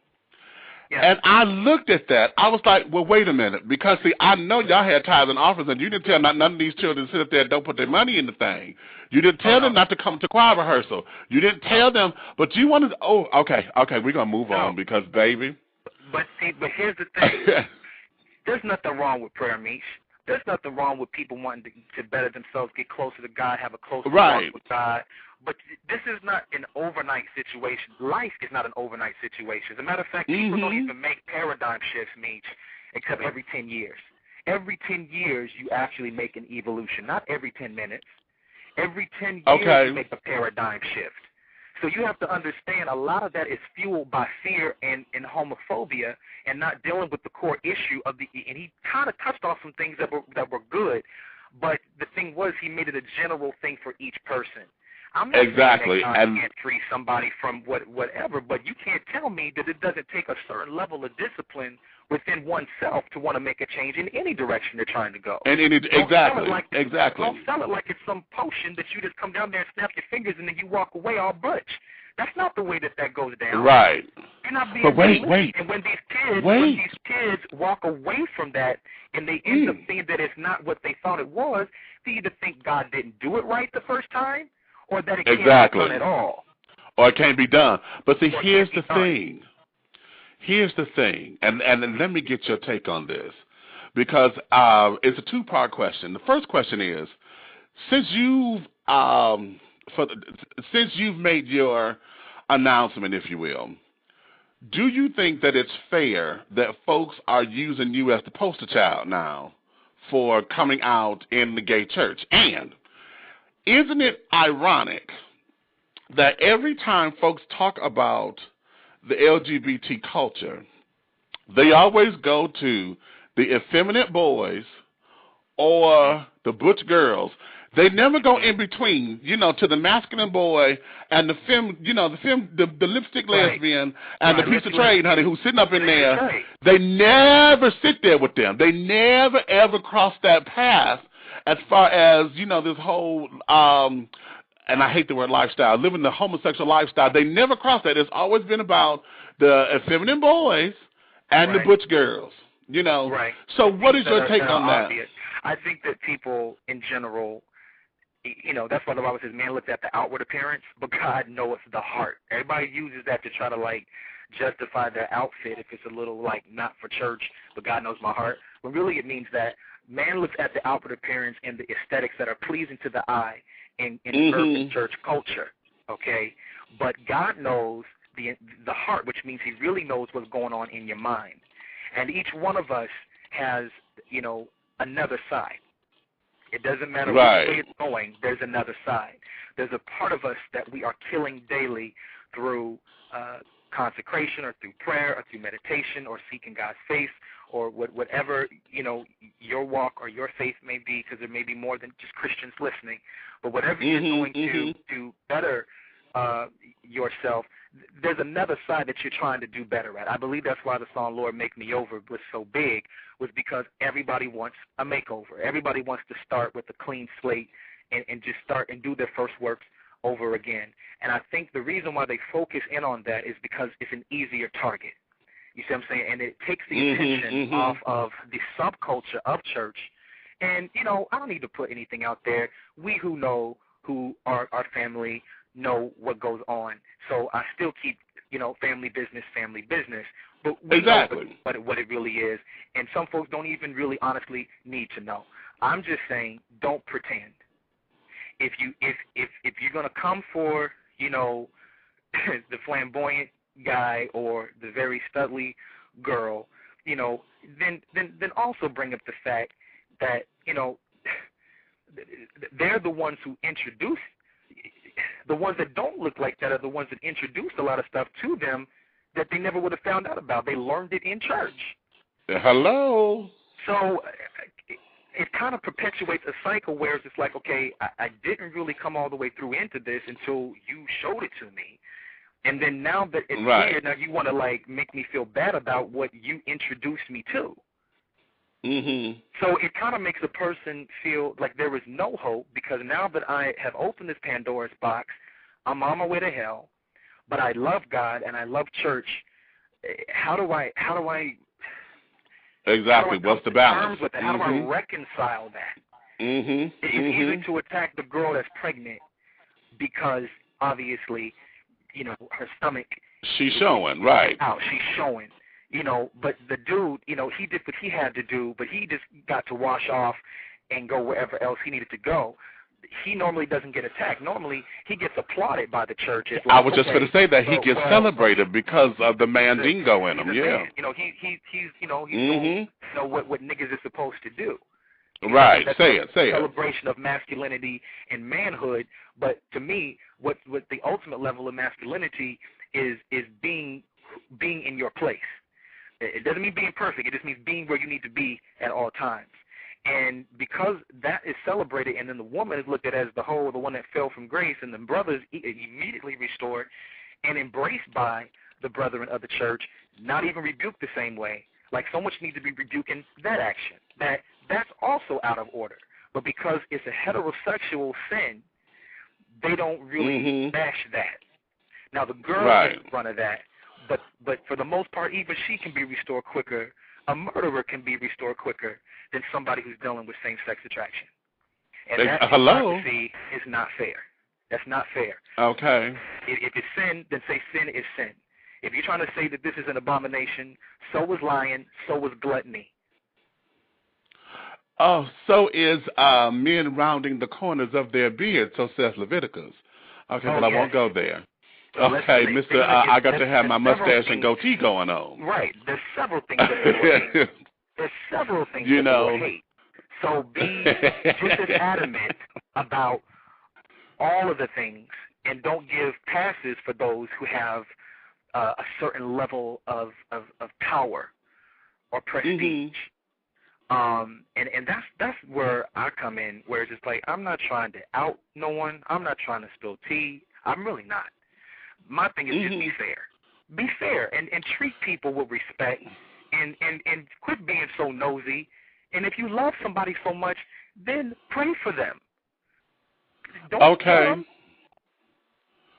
Yeah. And I looked at that. I was like, well, wait a minute. Because, see, I know y'all had tithes and offerings, and you didn't tell none of these children to sit up there and don't put their money in the thing. You didn't tell them not to come to choir rehearsal. You didn't tell them, but you wanted, okay, we're going to move on because, baby. But here's the thing. There's nothing wrong with prayer, Meach. There's nothing wrong with people wanting to better themselves, get closer to God, have a closer walk with God. But this is not an overnight situation. Life is not an overnight situation. As a matter of fact, people don't even make paradigm shifts, Meach, except every 10 years. Every 10 years, you actually make an evolution. Not every 10 minutes. Every 10 years, you make a paradigm shift. So you have to understand a lot of that is fueled by fear and homophobia, and not dealing with the core issue of and he kind of touched on some things that were good, but the thing was he made it a general thing for each person. I'm not saying that God can't free somebody from whatever, but you can't tell me that it doesn't take a certain level of discipline within oneself to want to make a change in any direction they're trying to go. Exactly. Don't sell it like it's some potion that you just come down there and snap your fingers and then you walk away all butch. That's not the way that goes down. Right. You're not being but wait. And when these kids walk away from that and they end up seeing that it's not what they thought it was, they either think God didn't do it right the first time, or that it can't be done at all. Or it can't be done. But see, here's the thing. Here's the thing, and let me get your take on this, because it's a two-part question. The first question is, since you've since you've made your announcement, if you will, do you think that it's fair that folks are using you as the poster child now for coming out in the gay church? And isn't it ironic that every time folks talk about the LGBT culture, they always go to the effeminate boys or the butch girls? They never go in between, to the masculine boy and the the lipstick lesbian and the piece of trade, honey, who's sitting up in there. They never sit there with them. They never ever cross that path as far as, this whole, and I hate the word lifestyle, living the homosexual lifestyle. They never cross that. It's always been about the effeminate boys and the butch girls, Right. So what is your take on that? Obvious. I think that people in general, that's why the Bible says man looks at the outward appearance, but God knows the heart. Everybody uses that to try to, justify their outfit if it's a little, not for church, but God knows my heart. But really it means that man looks at the outward appearance and the aesthetics that are pleasing to the eye in urban church culture, okay? But God knows the heart, which means he really knows what's going on in your mind. And each one of us has, another side. It doesn't matter which way it's going, there's another side. There's a part of us that we are killing daily through consecration or through prayer or through meditation or seeking God's face or whatever, your walk or your faith may be, because there may be more than just Christians listening. But whatever you're going to do better yourself, there's another side that you're trying to do better at. I believe that's why the song Lord Make Me Over was so big, was because everybody wants a makeover. Everybody wants to start with a clean slate and just start and do their first works over again. And I think the reason why they focus in on that is because it's an easier target. You see what I'm saying? And it takes the attention off of the subculture of church. And, I don't need to put anything out there. We who know who are our family know what goes on. So I still keep, family business. But we know what it really is. And some folks don't even really honestly need to know. I'm just saying, don't pretend. If you're gonna come for, the flamboyant guy or the very studly girl, then also bring up the fact that, they're the ones who introduce. The ones that don't look like that are the ones that introduced a lot of stuff to them that they never would have found out about. They learned it in church. Hello. So it kind of perpetuates a cycle where it's just like, okay, I didn't really come all the way through into this until you showed it to me. And then now that it's here, now you want to, make me feel bad about what you introduced me to. So it kind of makes a person feel like there is no hope, because now that I have opened this Pandora's box, I'm on my way to hell, but I love God and I love church. How do I exactly? What's the balance? With that? How do I reconcile that? It's easy to attack the girl that's pregnant because obviously, her stomach. She's showing, right? Out. She's showing. But the dude, he did what he had to do, but he just got to wash off and go wherever else he needed to go. He normally doesn't get attacked. Normally, he gets applauded by the church. Like, I was just going to say that he gets celebrated because of the mandingo in him. Yeah. He's doing, what niggas is supposed to do. Right. Say it. Celebration of masculinity and manhood. But to me, what the ultimate level of masculinity is being in your place. It doesn't mean being perfect. It just means being where you need to be at all times. And because that is celebrated, and then the woman is looked at as the one that fell from grace, and the brothers immediately restored and embraced by the brethren of the church, not even rebuked the same way. Like, so much needs to be rebuking that action. That's also out of order. But because it's a heterosexual sin, they don't really bash that. Now, the girl is in front of that. But for the most part, even she can be restored quicker. A murderer can be restored quicker than somebody who's dealing with same-sex attraction. And that hypocrisy is not fair. That's not fair. Okay. If it's sin, then say sin is sin. If you're trying to say that this is an abomination, so was lying, so was gluttony. Oh, so is men rounding the corners of their beard, so says Leviticus. Okay, but I won't go there. Well, okay, Mr. I got to have my mustache and goatee going on. Right. There's several things that the Lord hates. There's several things that the Lord hates. So be just as adamant about all of the things, and don't give passes for those who have a certain level of power or prestige. And that's where I come in, where it's just like, I'm not trying to out no one. I'm not trying to spill tea. I'm really not. My thing is just be fair. Be fair and treat people with respect and quit being so nosy. And if you love somebody so much, then pray for them. Don't kill them.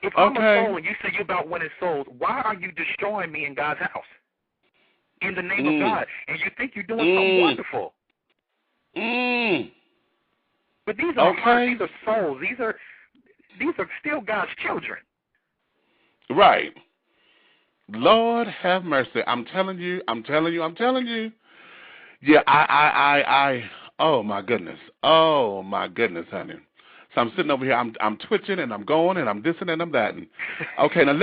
If I'm a soul and you say you're about winning souls, why are you destroying me in God's house? In the name of God. And you think you're doing something wonderful. But these are hearts, these are souls. These are still God's children. Right. Lord have mercy. I'm telling you. Yeah, I oh my goodness, honey. So I'm sitting over here, I'm twitching and I'm going and I'm this and I'm that. And, okay, now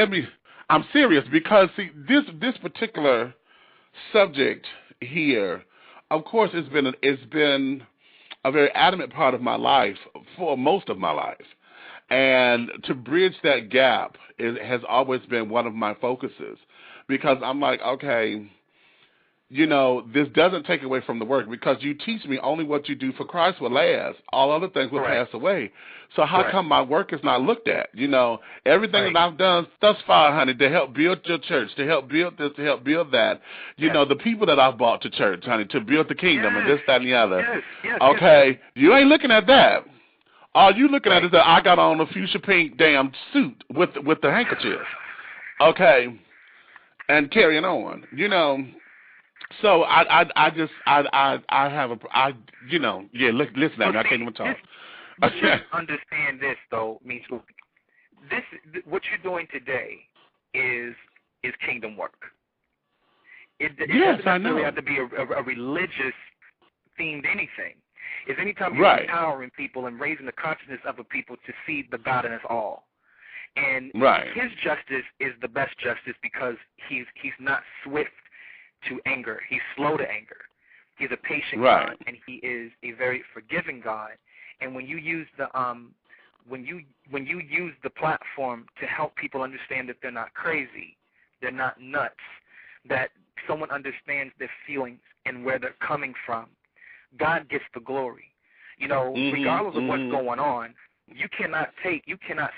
I'm serious because see this particular subject here, of course, it's been a very adamant part of my life for most of my life. And to bridge that gap has always been one of my focuses because I'm like, okay, you know, this doesn't take away from the work because you teach me only what you do for Christ will last. All other things will pass away. So how come my work is not looked at? You know, everything that I've done thus far, honey, to help build your church, to help build this, to help build that. You know, the people that I've brought to church, honey, to build the kingdom and this, that, and the other. You ain't looking at that. All you looking at is that I got on a fuchsia pink damn suit with the handkerchief. Okay. And carrying on, you know. So listen at me. I can't even talk. Just understand this though, Meach. What you're doing today is kingdom work. It doesn't necessarily have to be a religious themed anything. It's anytime you're empowering people and raising the consciousness of a people to see the God in us all. And his justice is the best justice because he's not swift to anger. He's slow to anger. He's a patient God, and he is a very forgiving God. And when you use the when you use the platform to help people understand that they're not crazy, they're not nuts, that someone understands their feelings and where they're coming from, God gets the glory. You know, regardless of what's going on, you cannot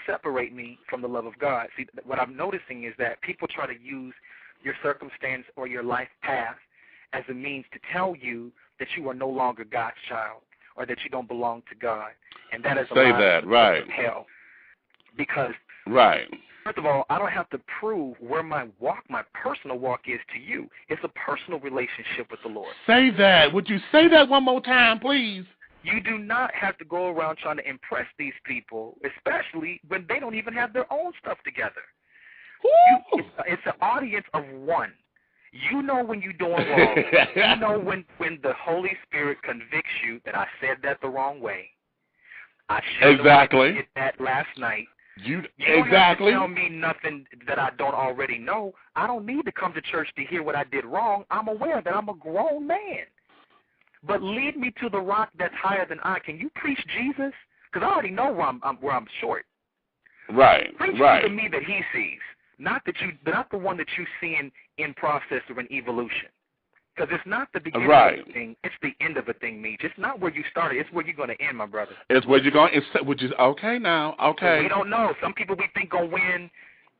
separate me from the love of God. See, what I'm noticing is that people try to use your circumstance or your life path as a means to tell you that you are no longer God's child or that you don't belong to God. And that is a lie of hell. Because, first of all, I don't have to prove where my personal walk is to you. It's a personal relationship with the Lord. Say that. Would you say that one more time, please? You do not have to go around trying to impress these people, especially when they don't even have their own stuff together. It's an audience of one. You know when you're doing wrong. You know when the Holy Spirit convicts you that I said that the wrong way. I should have did that last night. You don't have to tell me nothing that I don't already know. I don't need to come to church to hear what I did wrong. I'm aware that I'm a grown man. But lead me to the rock that's higher than I. Can you preach Jesus? Because I already know where I'm short. Preach to me that he sees. Not the one that you seeing in process or in evolution. Because it's not the beginning of a thing, it's the end of a thing, Meach. It's not where you started, it's where you're going to end, my brother. It's where you're going, which is okay now, okay. We don't know. Some people we think going to win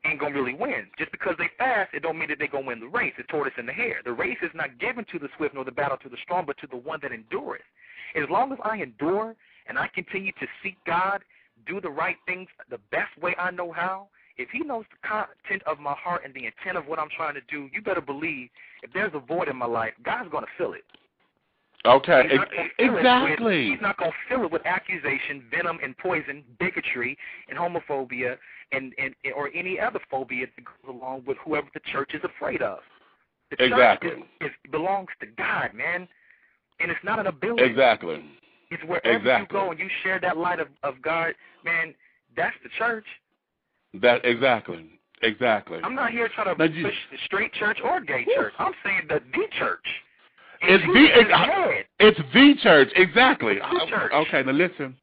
ain't going to really win. Just because they fast, it don't mean that they're going to win the race. The tortoise and the hare. The race is not given to the swift nor the battle to the strong, but to the one that endureth. As long as I endure and I continue to seek God, do the right things the best way I know how, if he knows the content of my heart and the intent of what I'm trying to do, you better believe if there's a void in my life, God's going to fill it. Okay, exactly. He's not going to fill it with accusation, venom, and poison, bigotry, and homophobia, and or any other phobia that goes along with whoever the church is afraid of. The church belongs to God, man, and it's not in a building. Exactly. It's wherever you go and you share that light of God, man. That's the church. Exactly. I'm not here trying to push the straight church or gay church. I'm saying the church. It's the church, exactly. The church. Okay, now listen.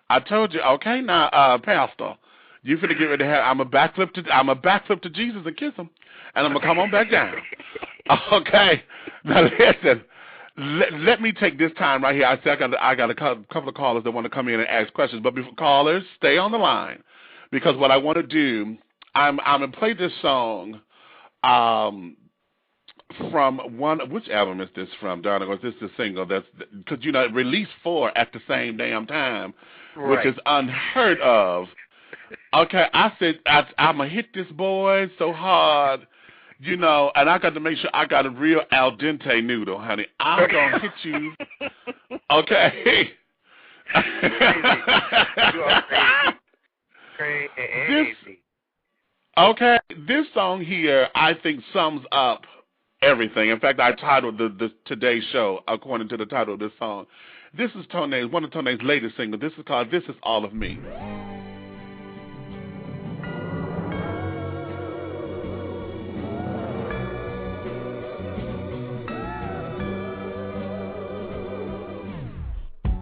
I told you. Okay, now, Pastor, you finna get ready to have. I'm a backflip to Jesus and kiss him, and I'm gonna come on back down. Okay, now listen. Let me take this time right here. I said I got a couple of callers that want to come in and ask questions, but before callers, stay on the line because what I want to do, I'm gonna play this song. From which album is this from, Donna? Or is this the single that's, because, released 4 at the same damn time, which is unheard of. Okay, I said, I'm going to hit this boy so hard, and I got to make sure I got a real al dente noodle, honey. I'm going to hit you. Okay. Crazy. This song here, I think, sums up everything. In fact, I titled the today's show according to the title of this song. This is TONEX, one of TONEX's latest singles. This is called "This Is All of Me."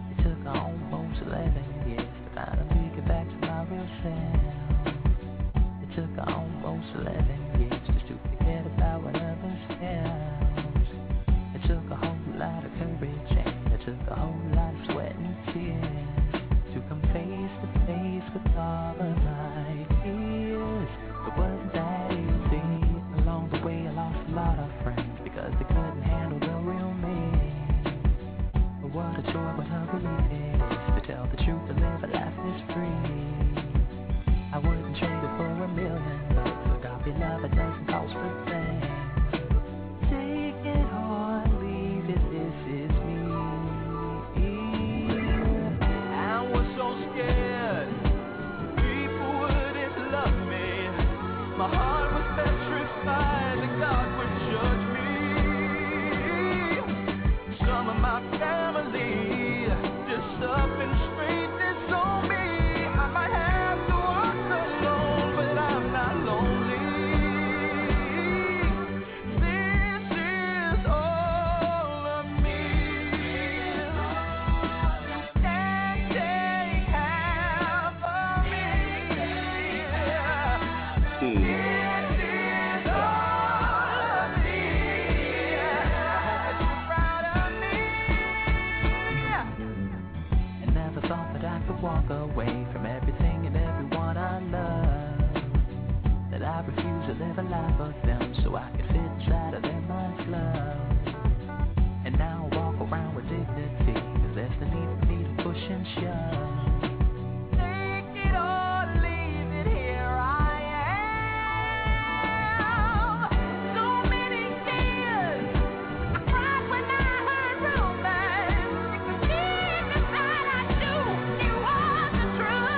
It took almost 11 years to finally get back to my real self. It took almost 11 years just to forget about what others felt. It took a whole lot of courage and it took a whole lot of sweat and tears to come face to face with all of my fears. It wasn't that easy. Along the way I lost a lot of friends because they couldn't handle the real me. But what a joy, what a relief it is to tell the truth and live a life that's free. I wouldn't trade it for a million, but agape love, it doesn't cost a thing. Take it or leave it, this is me. I was so scared people wouldn't love me. My heart was petrified that God would judge me. Some of my family just up and straight disown me. I might have to walk alone, but I'm not lonely. This is all of me. And take half of me. This is all of me. You're proud of me. I never thought that I could walk away from everything and everyone I love. That I refuse to live a life of them so I could fit inside of their mind's love. And now I walk around with dignity. There's the need for me to push and shove. Take it or leave it, here I am. So many tears. I cried when I heard rumors. It could be inside I knew it was the truth.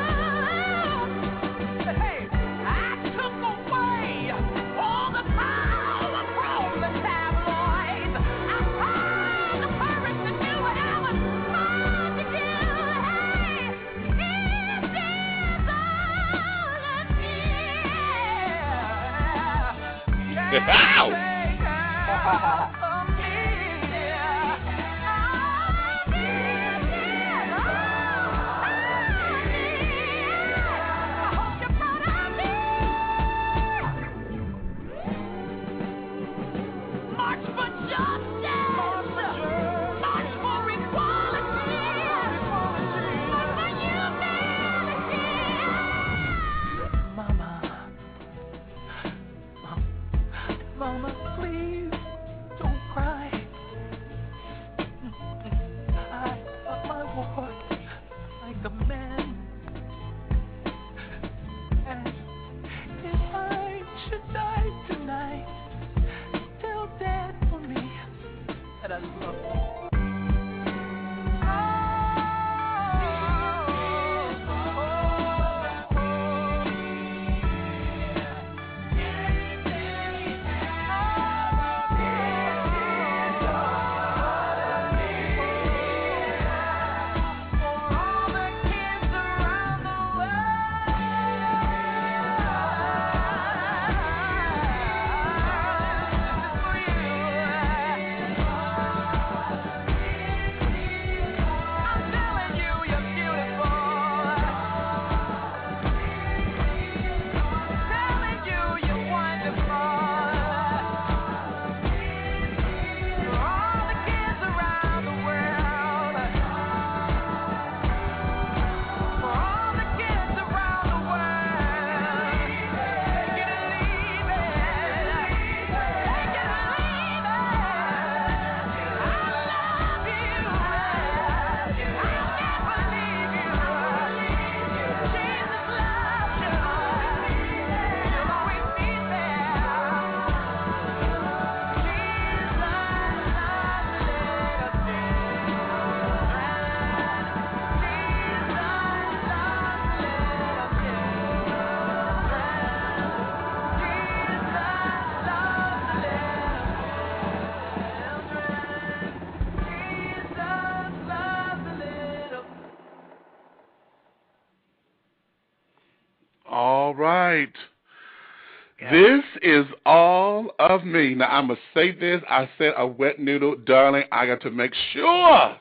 But hey, I took away all the power from the tabloids. I found the courage to do what I was born to do. Hey, this is all of me. Ow! Take half of me. I hope you're proud of me. March for justice. March for equality. March for humanity. Mama, please don't cry. I fought my war like a man. And if I should die tonight, tell Dad for me that I love him. right. Yeah. This is all of me. Now, I'm going to say this. I said a wet noodle. Darling, I got to make sure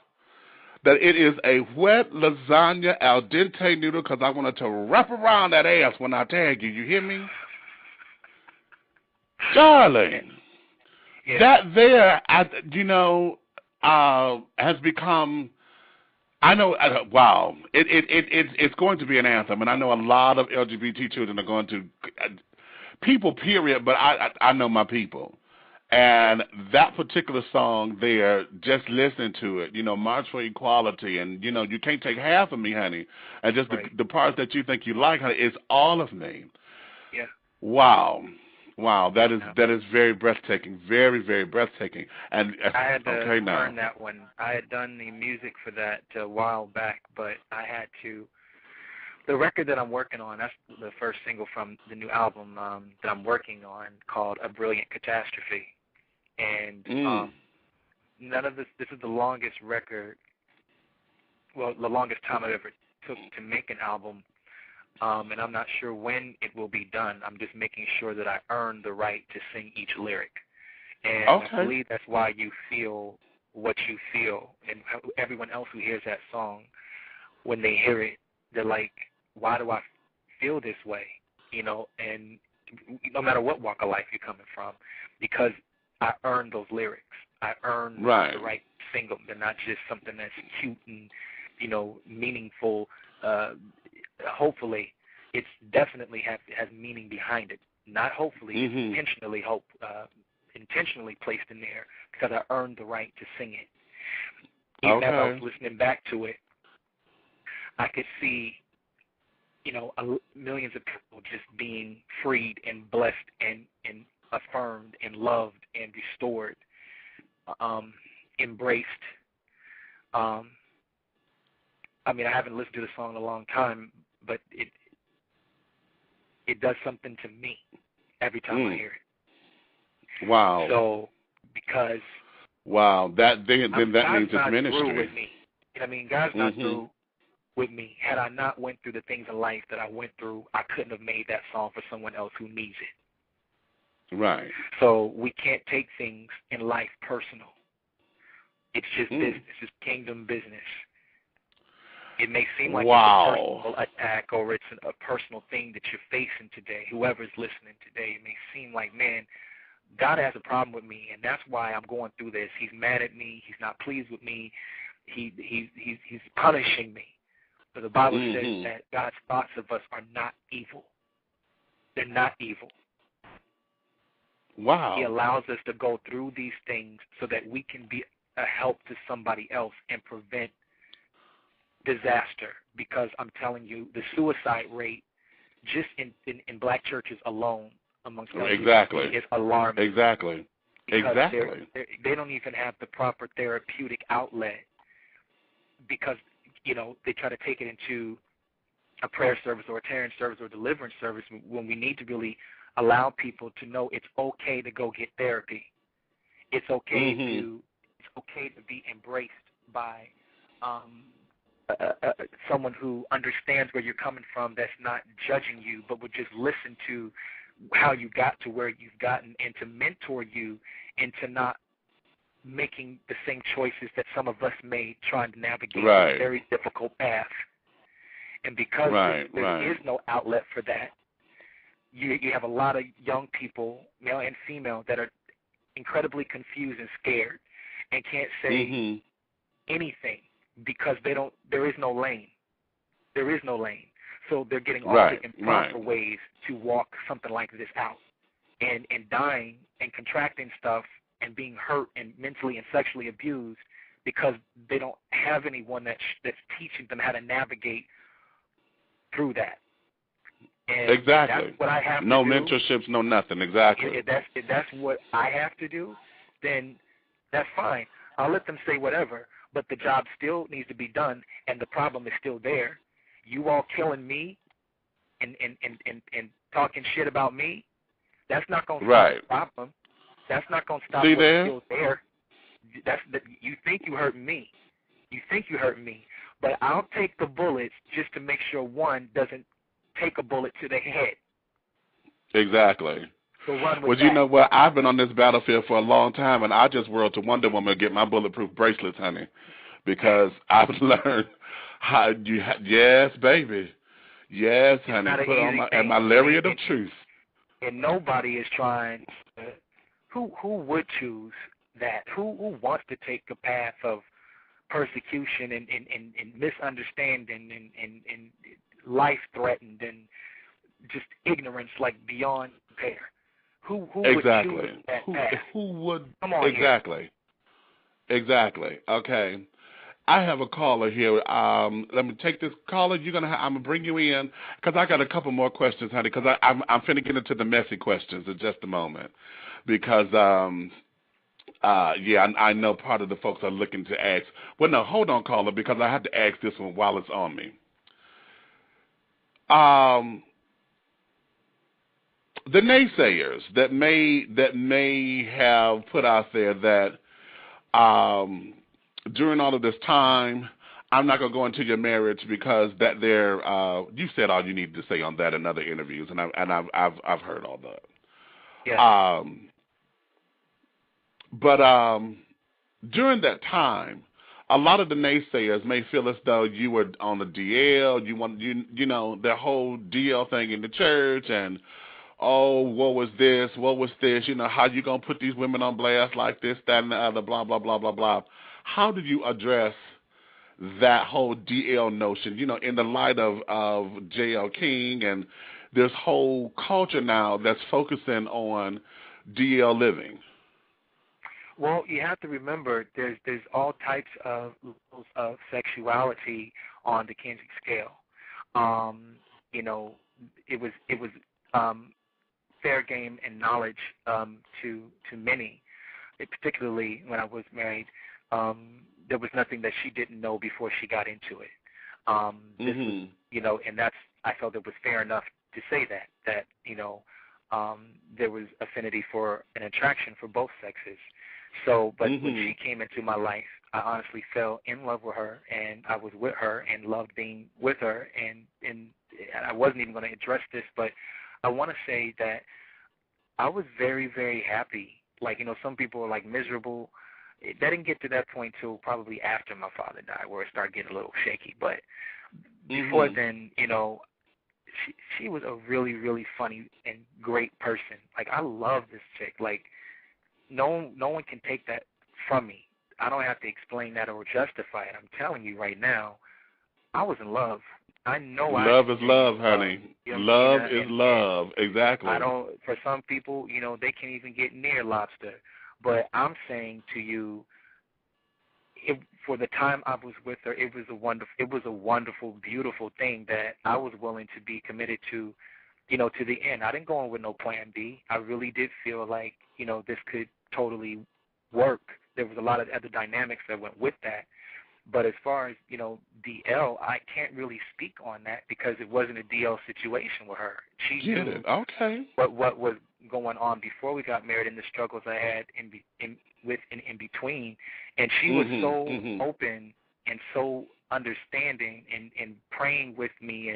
that it is a wet lasagna al dente noodle because I wanted to wrap around that ass when I tag you. You hear me? Darling, Yeah. that there, has become, I know, wow, it's going to be an anthem, and I know a lot of LGBT children are going to, people, period, but I know my people. And that particular song there, just listening to it, March for Equality, and, you can't take half of me, honey, and just right. the parts that you think you like, honey, it's all of me. Yeah. Wow, that is very breathtaking, very, very breathtaking. And I had to now. learn that one. I had done the music for that a while back, but I had to. The record that I'm working on, that's the first single from the new album that I'm working on, called A Brilliant Catastrophe. And none of this is the longest record, well, the longest time I've ever took to make an album. And I'm not sure when it will be done. I'm just making sure that I earn the right to sing each lyric. And okay. I believe that's why you feel what you feel. And everyone else who hears that song, when they hear it, they're like, why do I feel this way? And no matter what walk of life you're coming from, because I earned those lyrics. I earned the right to sing them. They're not just something that's cute and, meaningful. Hopefully, it's definitely has meaning behind it. Not hopefully, intentionally intentionally placed in there because I earned the right to sing it. Even as I was listening back to it, I could see, millions of people just being freed and blessed and affirmed and loved and restored, embraced. I haven't listened to the song in a long time, but it does something to me every time I hear it. Wow. So because that means it's ministry. Through with me. God's not through with me. Had I not went through the things in life that I went through, I couldn't have made that song for someone else who needs it. Right. So we can't take things in life personal. It's just business. It's kingdom business. It may seem like it's a personal attack or it's a personal thing that you're facing today. Whoever's listening today, it may seem like, man, God has a problem with me, and that's why I'm going through this. He's mad at me. He's not pleased with me. He's punishing me. But the Bible says that God's thoughts of us are not evil. They're not evil. Wow. He allows us to go through these things so that we can be a help to somebody else and prevent disaster. Because I'm telling you, the suicide rate just in black churches alone amongst LGBT is alarming. Exactly. They don't even have the proper therapeutic outlet because, they try to take it into a prayer service or a tearing service or deliverance service when we need to really allow people to know it's okay to go get therapy. It's okay to be embraced by someone who understands where you're coming from, that's not judging you, but would just listen to how you got to where you've gotten and to mentor you into not making the same choices that some of us made trying to navigate a very difficult path. And because there is no outlet for that, you have a lot of young people, male and female, that are incredibly confused and scared and can't say anything because there is no lane. There is no lane. So they're getting all the improper ways to walk something like this out. And dying and contracting stuff and being hurt and mentally and sexually abused because they don't have anyone that's teaching them how to navigate through that. And exactly. That's what I have no to do. No mentorships, no nothing. Exactly. If that's what I have to do, then that's fine. I'll let them say whatever, but the job still needs to be done, and the problem is still there. You all killing me and talking shit about me, that's not going to solve the problem. That's not going to stop what's still there. You think you hurting me. You think you hurting me. But I'll take the bullets just to make sure one doesn't take a bullet to the head. Exactly. So run with Well, that. you know what? I've been on this battlefield for a long time, and I just whirled to Wonder Woman to get my bulletproof bracelets, honey, because I've learned how you. Yes, baby. Yes, It's honey. not an Put on easy my thing. lariat of truth. And nobody is trying. Who would choose that? Who wants to take a path of persecution and misunderstanding and life threatened and just ignorance like beyond compare? Who Exactly. would choose that path? Who would? Come on Exactly. Here. Exactly. Okay. I have a caller here. Let me take this caller. I'm gonna bring you in because I got a couple more questions, honey. Because I'm finna get into the messy questions in just a moment. Because I know part of the folks are looking to ask. Well, no, hold on, caller, because I have to ask this one while it's on me. The naysayers that may have put out there that during all of this time, I'm not gonna go into your marriage because that you said all you needed to say on that in other interviews, and I've heard all that. Yeah. But during that time, a lot of the naysayers may feel as though you were on the DL, you know, the whole DL thing in the church, and what was this, you know, how you gonna put these women on blast like this, that, and the other, blah, blah, blah, blah, blah. How did you address that whole DL notion, you know, in the light of J.L. King and this whole culture now that's focusing on DL living? Well, you have to remember there's all types of levels of sexuality on the Kinsey scale. You know, it was fair game and knowledge to many, particularly when I was married. There was nothing that she didn't know before she got into it. This was, you know, and I felt it was fair enough to say that you know, there was affinity for an attraction for both sexes. So, but when she came into my life, I honestly fell in love with her, and I was with her and loved being with her, and I wasn't even going to address this, but I want to say that I was very, very happy. Like, you know, some people are like miserable. That didn't get to that point till probably after my father died, where it started getting a little shaky. But before then, you know, she was a really, really funny and great person. Like, I love this chick. Like, no one can take that from me. I don't have to explain that or justify it. I'm telling you right now, I was in love. I know love is love, honey. You know, love is love. Exactly. I don't. For some people, you know, they can't even get near lobster. But I'm saying to you, for the time I was with her, it was a wonderful, beautiful thing that I was willing to be committed to, you know, to the end. I didn't go in with no plan B. I really did feel like, you know, this could totally work. There was a lot of other dynamics that went with that. But as far as, you know, DL, I can't really speak on that because it wasn't a DL situation with her. She knew what was going on before we got married and the struggles I had in between. And she was so open and so understanding and praying with me,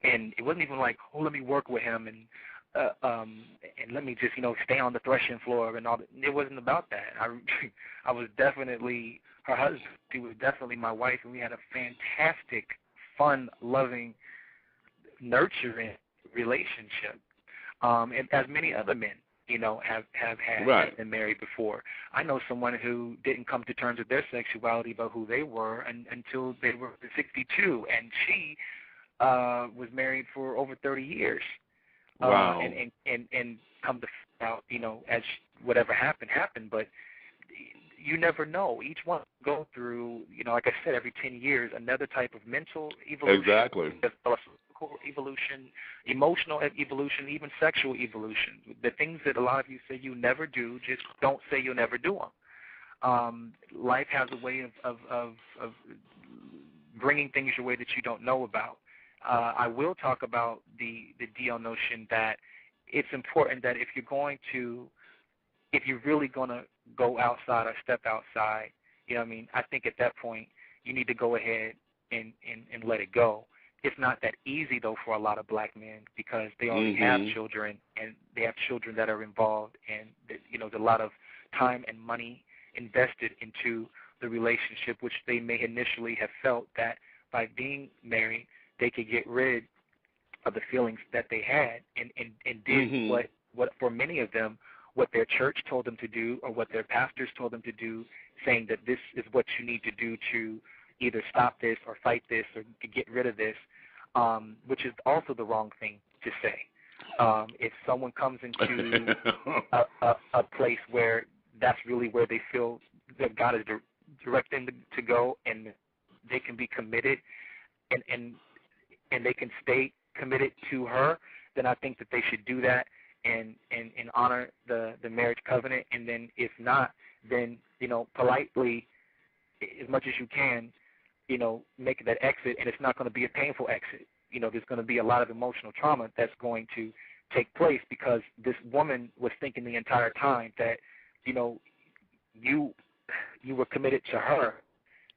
and it wasn't even like, oh, let me work with him and let me just, you know, stay on the threshing floor and all that. It wasn't about that. I was definitely her husband. She was definitely my wife, and we had a fantastic, fun, loving, nurturing relationship. And as many other men, you know, have been married before. I know someone who didn't come to terms with their sexuality about who they were until they were 62, and she was married for over 30 years. Wow. And come to find out, you know, as whatever happened, but you never know. Each one go through, you know, like I said, every 10 years, another type of mental evolution. Exactly. Philosophical evolution, emotional evolution, even sexual evolution. The things that a lot of you say you never do, just don't say you'll never do them. Life has a way of bringing things your way that you don't know about. I will talk about the DL notion that it's important that if you're really going to go outside or step outside, you know what I mean, I think at that point you need to go ahead and let it go. it's not that easy, though, for a lot of black men because they already have children, and they have children that are involved, and, there's a lot of time and money invested into the relationship, which they may initially have felt that by being married, they could get rid of the feelings that they had and did what for many of them, what their church told them to do or what their pastors told them to do, saying that this is what you need to do to either stop this or fight this or to get rid of this, which is also the wrong thing to say. If someone comes into a place where that's really where they feel that God is directing them to go, and they can be committed and they can stay committed to her, then I think that they should do that and honor the marriage covenant. And then if not, then, politely, as much as you can, make that exit, and it's not going to be a painful exit. There's going to be a lot of emotional trauma that's going to take place because this woman was thinking the entire time that, you were committed to her.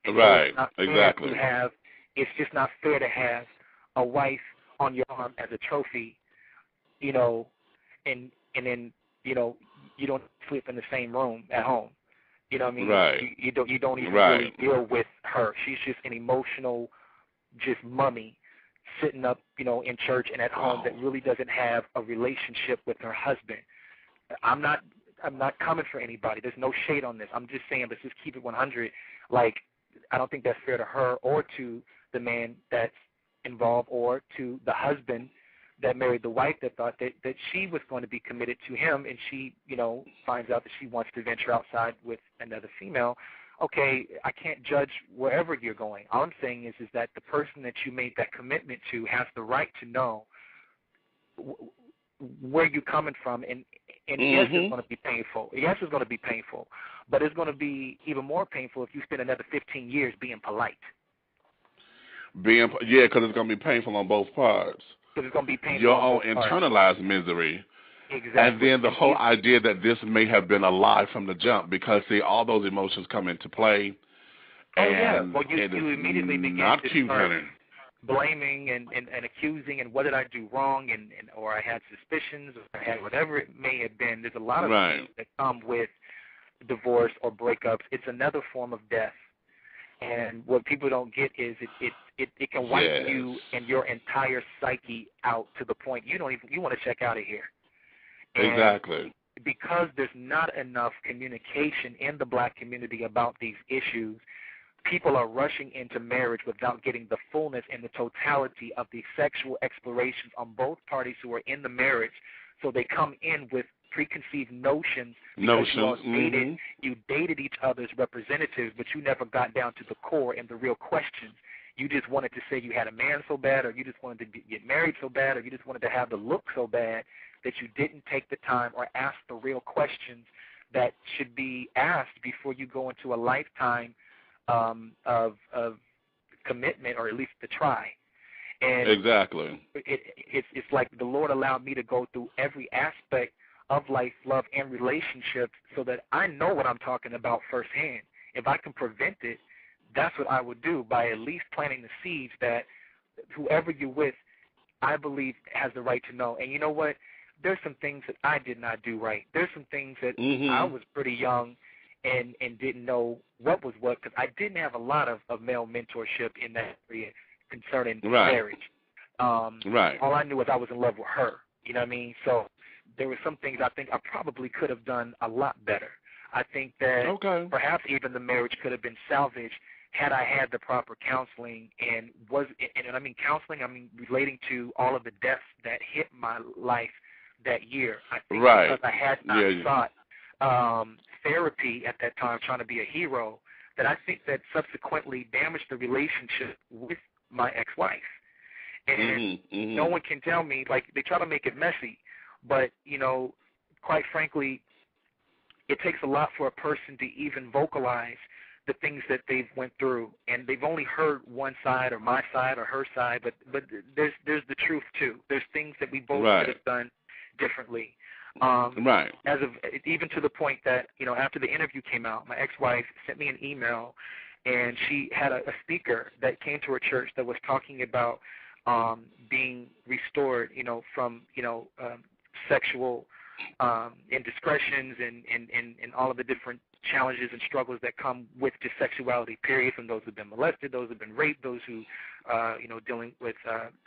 And right, so exactly. It's just not fair to have a wife on your arm as a trophy, and then, you don't sleep in the same room at home. You know what I mean? Right. You don't even really deal with her. She's just an emotional, just mummy sitting up, in church and at home that really doesn't have a relationship with her husband. I'm not coming for anybody. There's no shade on this. I'm just saying, let's just keep it 100. Like, I don't think that's fair to her or to the man that's involved or to the husband that married the wife that thought that she was going to be committed to him, and she, finds out that she wants to venture outside with another female. Okay, I can't judge wherever you're going. All I'm saying is that the person that you made that commitment to has the right to know where you're coming from, and yes, it's going to be painful. Yes, it's going to be painful, but it's going to be even more painful if you spend another 15 years being polite. Because it's going to be painful on both parts. Because it's going to be painful. Your own internalized misery. Exactly. And then the whole idea that this may have been a lie from the jump, because, see, all those emotions come into play. And well, you immediately begin not to cute, start honey. blaming and accusing, and what did I do wrong, and or I had suspicions, or I had whatever it may have been. There's a lot of things that come with divorce or breakups. It's another form of death. And what people don't get is it can wipe you and your entire psyche out to the point you want to check out of here. And exactly. Because there's not enough communication in the black community about these issues, people are rushing into marriage without getting the fullness and the totality of the sexual explorations on both parties who are in the marriage. So they come in with preconceived notions because you dated each other's representatives, but you never got down to the core and the real questions. You just wanted to say you had a man so bad, or you just wanted to get married so bad, or you just wanted to have the look so bad that you didn't take the time or ask the real questions that should be asked before you go into a lifetime of commitment, or at least to try. And exactly. It's like the Lord allowed me to go through every aspect of life, love, and relationships so that I know what I'm talking about firsthand. If I can prevent it, that's what I would do, by at least planting the seeds that whoever you're with, I believe, has the right to know. And you know what? There's some things that I did not do right. There's some things that I was pretty young and didn't know what was what, because I didn't have a lot of male mentorship in that area concerning marriage. All I knew was I was in love with her. You know what I mean? So there were some things I think I probably could have done a lot better. I think that perhaps even the marriage could have been salvaged had I had the proper counseling, and I mean counseling, I mean relating to all of the deaths that hit my life that year. I think because I had not sought therapy at that time, trying to be a hero, that I think that subsequently damaged the relationship with my ex-wife. And no one can tell me, like, they try to make it messy, but, quite frankly, it takes a lot for a person to even vocalize the things that they've went through, and they've only heard one side, or my side, or her side, but there's the truth too. There's things that we both could have done differently. As of even to the point that after the interview came out, my ex-wife sent me an email, and she had a speaker that came to her church that was talking about being restored, from, sexual indiscretions and all of the different challenges and struggles that come with just sexuality, period, from those who've been molested, those who've been raped, those who, dealing with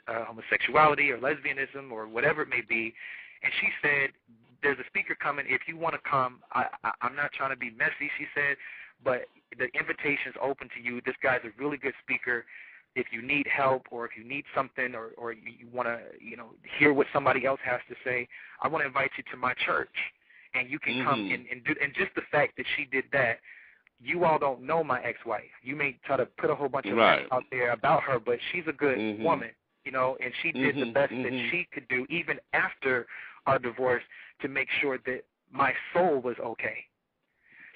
homosexuality or lesbianism or whatever it may be. And she said, there's a speaker coming. If you want to come, I'm not trying to be messy, she said, but the invitation is open to you. This guy's a really good speaker. If you need help or if you need something or you want to, hear what somebody else has to say, I want to invite you to my church. And you can come and do. And just the fact that she did that, you all don't know my ex-wife. You may try to put a whole bunch of facts out there about her, but she's a good woman, and she did the best that she could do even after our divorce to make sure that my soul was okay.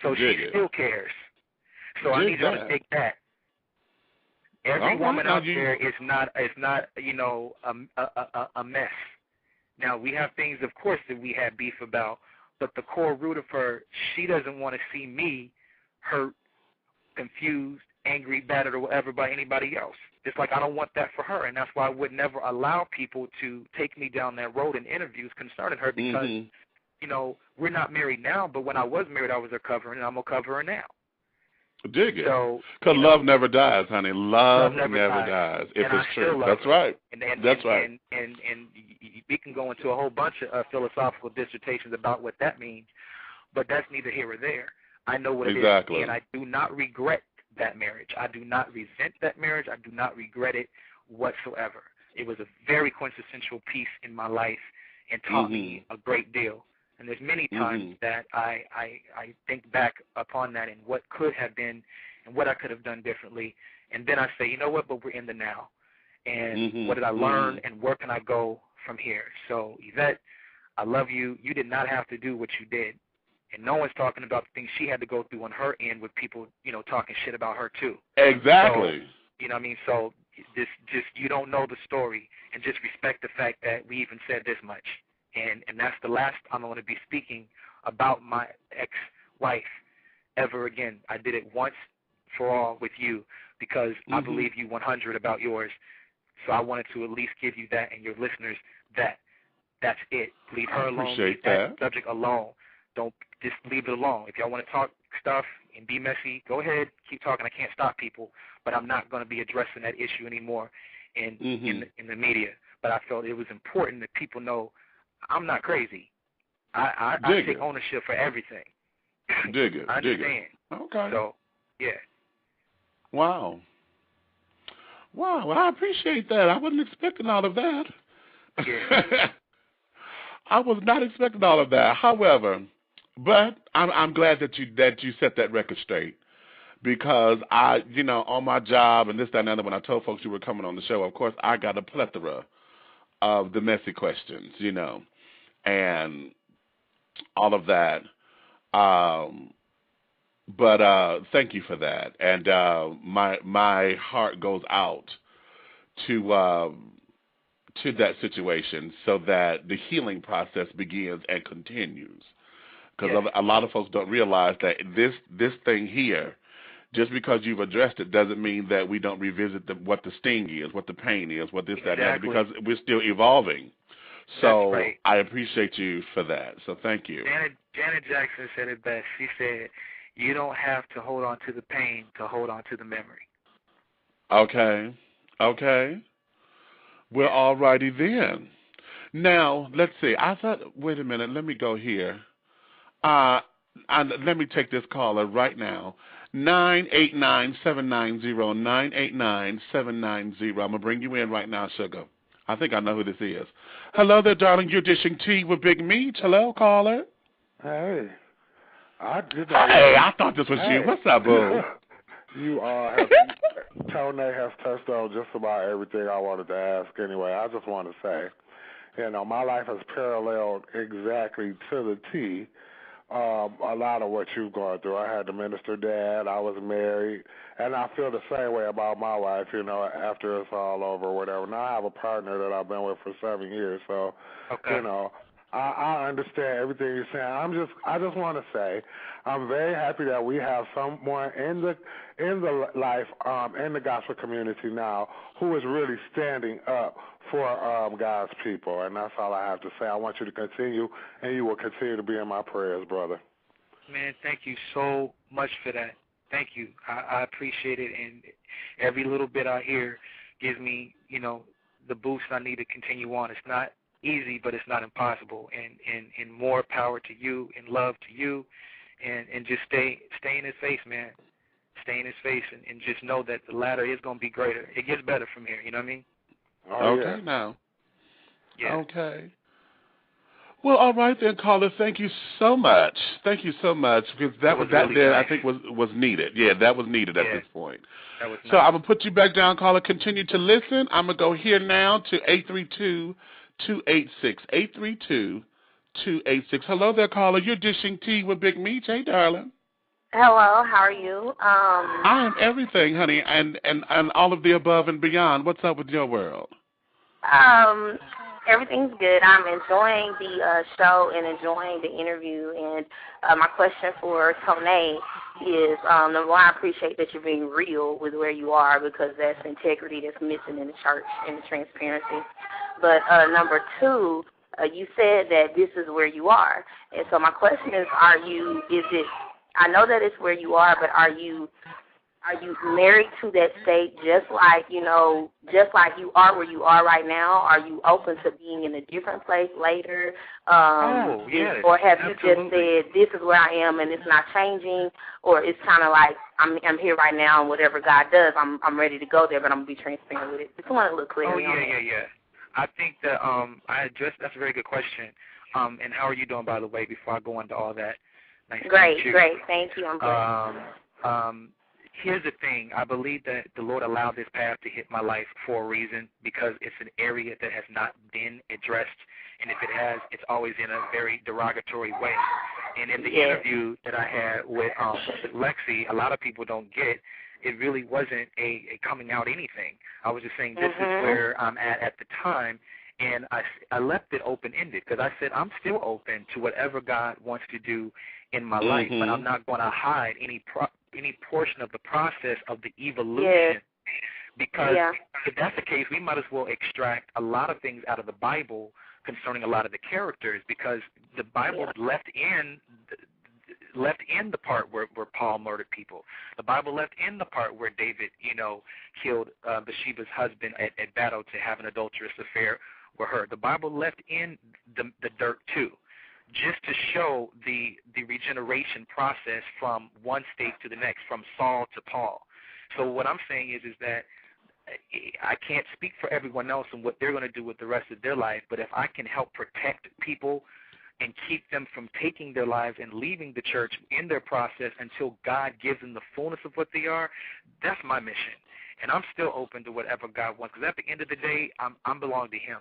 So she still cares. So I need y'all to take that. Every woman out there is not a mess. Now, we have things, of course, that we have beef about, but the core root of her, she doesn't want to see me hurt, confused, angry, battered, or whatever by anybody else. It's like I don't want that for her, and that's why I would never allow people to take me down that road in interviews concerning her because, we're not married now, but when I was married, I was her covering, and I'm going to cover her now. Dig it. Because love never dies, honey. Love never dies. If it's true. That's right. That's right. And we can go into a whole bunch of philosophical dissertations about what that means, but that's neither here or there. I know what it is, and I do not regret that marriage. I do not resent that marriage. I do not regret it whatsoever. It was a very quintessential piece in my life and taught me a great deal. And there's many times that I think back upon that and what could have been and what I could have done differently. And then I say, you know what, but we're in the now. And what did I learn and where can I go from here? So, Yvette, I love you. You did not have to do what you did. And no one's talking about the things she had to go through on her end with people, talking shit about her too. Exactly. So, you know what I mean? So just you don't know the story and just respect the fact that we even said this much. And that's the last time I want to be speaking about my ex-wife ever again. I did it once for all with you because I believe you 100 about yours. So I wanted to at least give you that and your listeners that. That's it. Leave her alone. Leave that subject alone. Don't just leave it alone. If y'all want to talk stuff and be messy, go ahead. Keep talking. I can't stop people. But I'm not going to be addressing that issue anymore in the media. But I felt it was important that people know I'm not crazy. I take ownership for everything. Dig it. I understand. Okay. So, yeah. Wow. Well, I appreciate that. I wasn't expecting all of that. Yeah. I was not expecting all of that. However, but I'm glad that you set that record straight because I, on my job and this, that, and the other, when I told folks you were coming on the show, of course, I got a plethora of the messy questions, and all of that. But thank you for that. And my heart goes out to that situation so that the healing process begins and continues. Because a lot of folks don't realize that this thing here, just because you've addressed it doesn't mean that we don't revisit what the sting is, what the pain is, what this, that, and that, because we're still evolving. So I appreciate you for that. So thank you. Janet Jackson said it best. She said, you don't have to hold on to the pain to hold on to the memory. Okay. Well, all righty then. Now, let's see. Wait a minute. Let me go here. Let me take this caller right now. 989-790, 989-790. I'm going to bring you in right now, sugar. I think I know who this is. Hello there, darling. You're dishing tea with Big Meach. Hello, caller. Hey. I thought this was you. What's up, boo? TONEX has touched on just about everything I wanted to ask anyway. I just want to say, my life has paralleled exactly to the T a lot of what you've gone through. I had the minister dad, I was married, and I feel the same way about my wife, after it's all over or whatever. Now I have a partner that I've been with for 7 years, so, I understand everything you're saying. I just want to say, I'm very happy that we have someone in the life in the gospel community now who is really standing up for God's people, and that's all I have to say. I want you to continue, and you will continue to be in my prayers, brother. Man, thank you so much for that. Thank you. I appreciate it, and every little bit I hear gives me, the boost I need to continue on. It's not easy, but it's not impossible. And more power to you, and love to you, and just stay in his face, man. Stay in his face, and just know that the latter is going to be greater. It gets better from here. You know what I mean? Oh, okay, yeah. now. Yeah. Okay. Well, all right then, caller. Thank you so much. Thank you so much, because that really there nice. I think was needed. Yeah, that was needed at this point. That was so nice. I'm gonna put you back down, caller. Continue to listen. I'm gonna go here now to 832-286. 832-286. Hello there, caller. You're dishing tea with Big Meach. Hey, darling. Hello, how are you? I am everything, honey, and all of the above and beyond. What's up with your world? Everything's good. I'm enjoying the show and enjoying the interview. And my question for TONEX is, number one, I appreciate that you're being real with where you are, because that's integrity that's missing in the church and the transparency. But number two, you said that this is where you are. And so my question is, I know that it's where you are, but are you married to that state just like you are where you are right now? Are you open to being in a different place later? Yes, or have absolutely. you just said, this is where I am and it's not changing? Or it's kind of like, I'm here right now, and whatever God does, I'm ready to go there, but I'm going to be transparent with it. Just want a little clarity on that. Yeah. I think that that's a very good question. And how are you doing, by the way, before I go into all that? Nice Great. to meet you. Thank you. I'm good. Here's the thing. I believe that the Lord allowed this path to hit my life for a reason, because it's an area that has not been addressed. And if it has, it's always in a very derogatory way. And in the interview that I had with Lexi, a lot of people don't get, it really wasn't a coming out anything. I was just saying, this is where I'm at the time. And I left it open-ended, because I said I'm still open to whatever God wants to do in my life, but I'm not going to hide any portion of the process of the evolution, because if that's the case, we might as well extract a lot of things out of the Bible concerning a lot of the characters, because the Bible left in the part where Paul murdered people. The Bible left in the part where David, killed Bathsheba's husband at battle to have an adulterous affair with her. The Bible left in the dirt too, just to show the regeneration process from one state to the next, from Saul to Paul. So what I'm saying is that I can't speak for everyone else and what they're going to do with the rest of their life, but if I can help protect people and keep them from taking their lives and leaving the church in their process until God gives them the fullness of what they are, that's my mission. And I'm still open to whatever God wants, because at the end of the day, I'm belong to Him.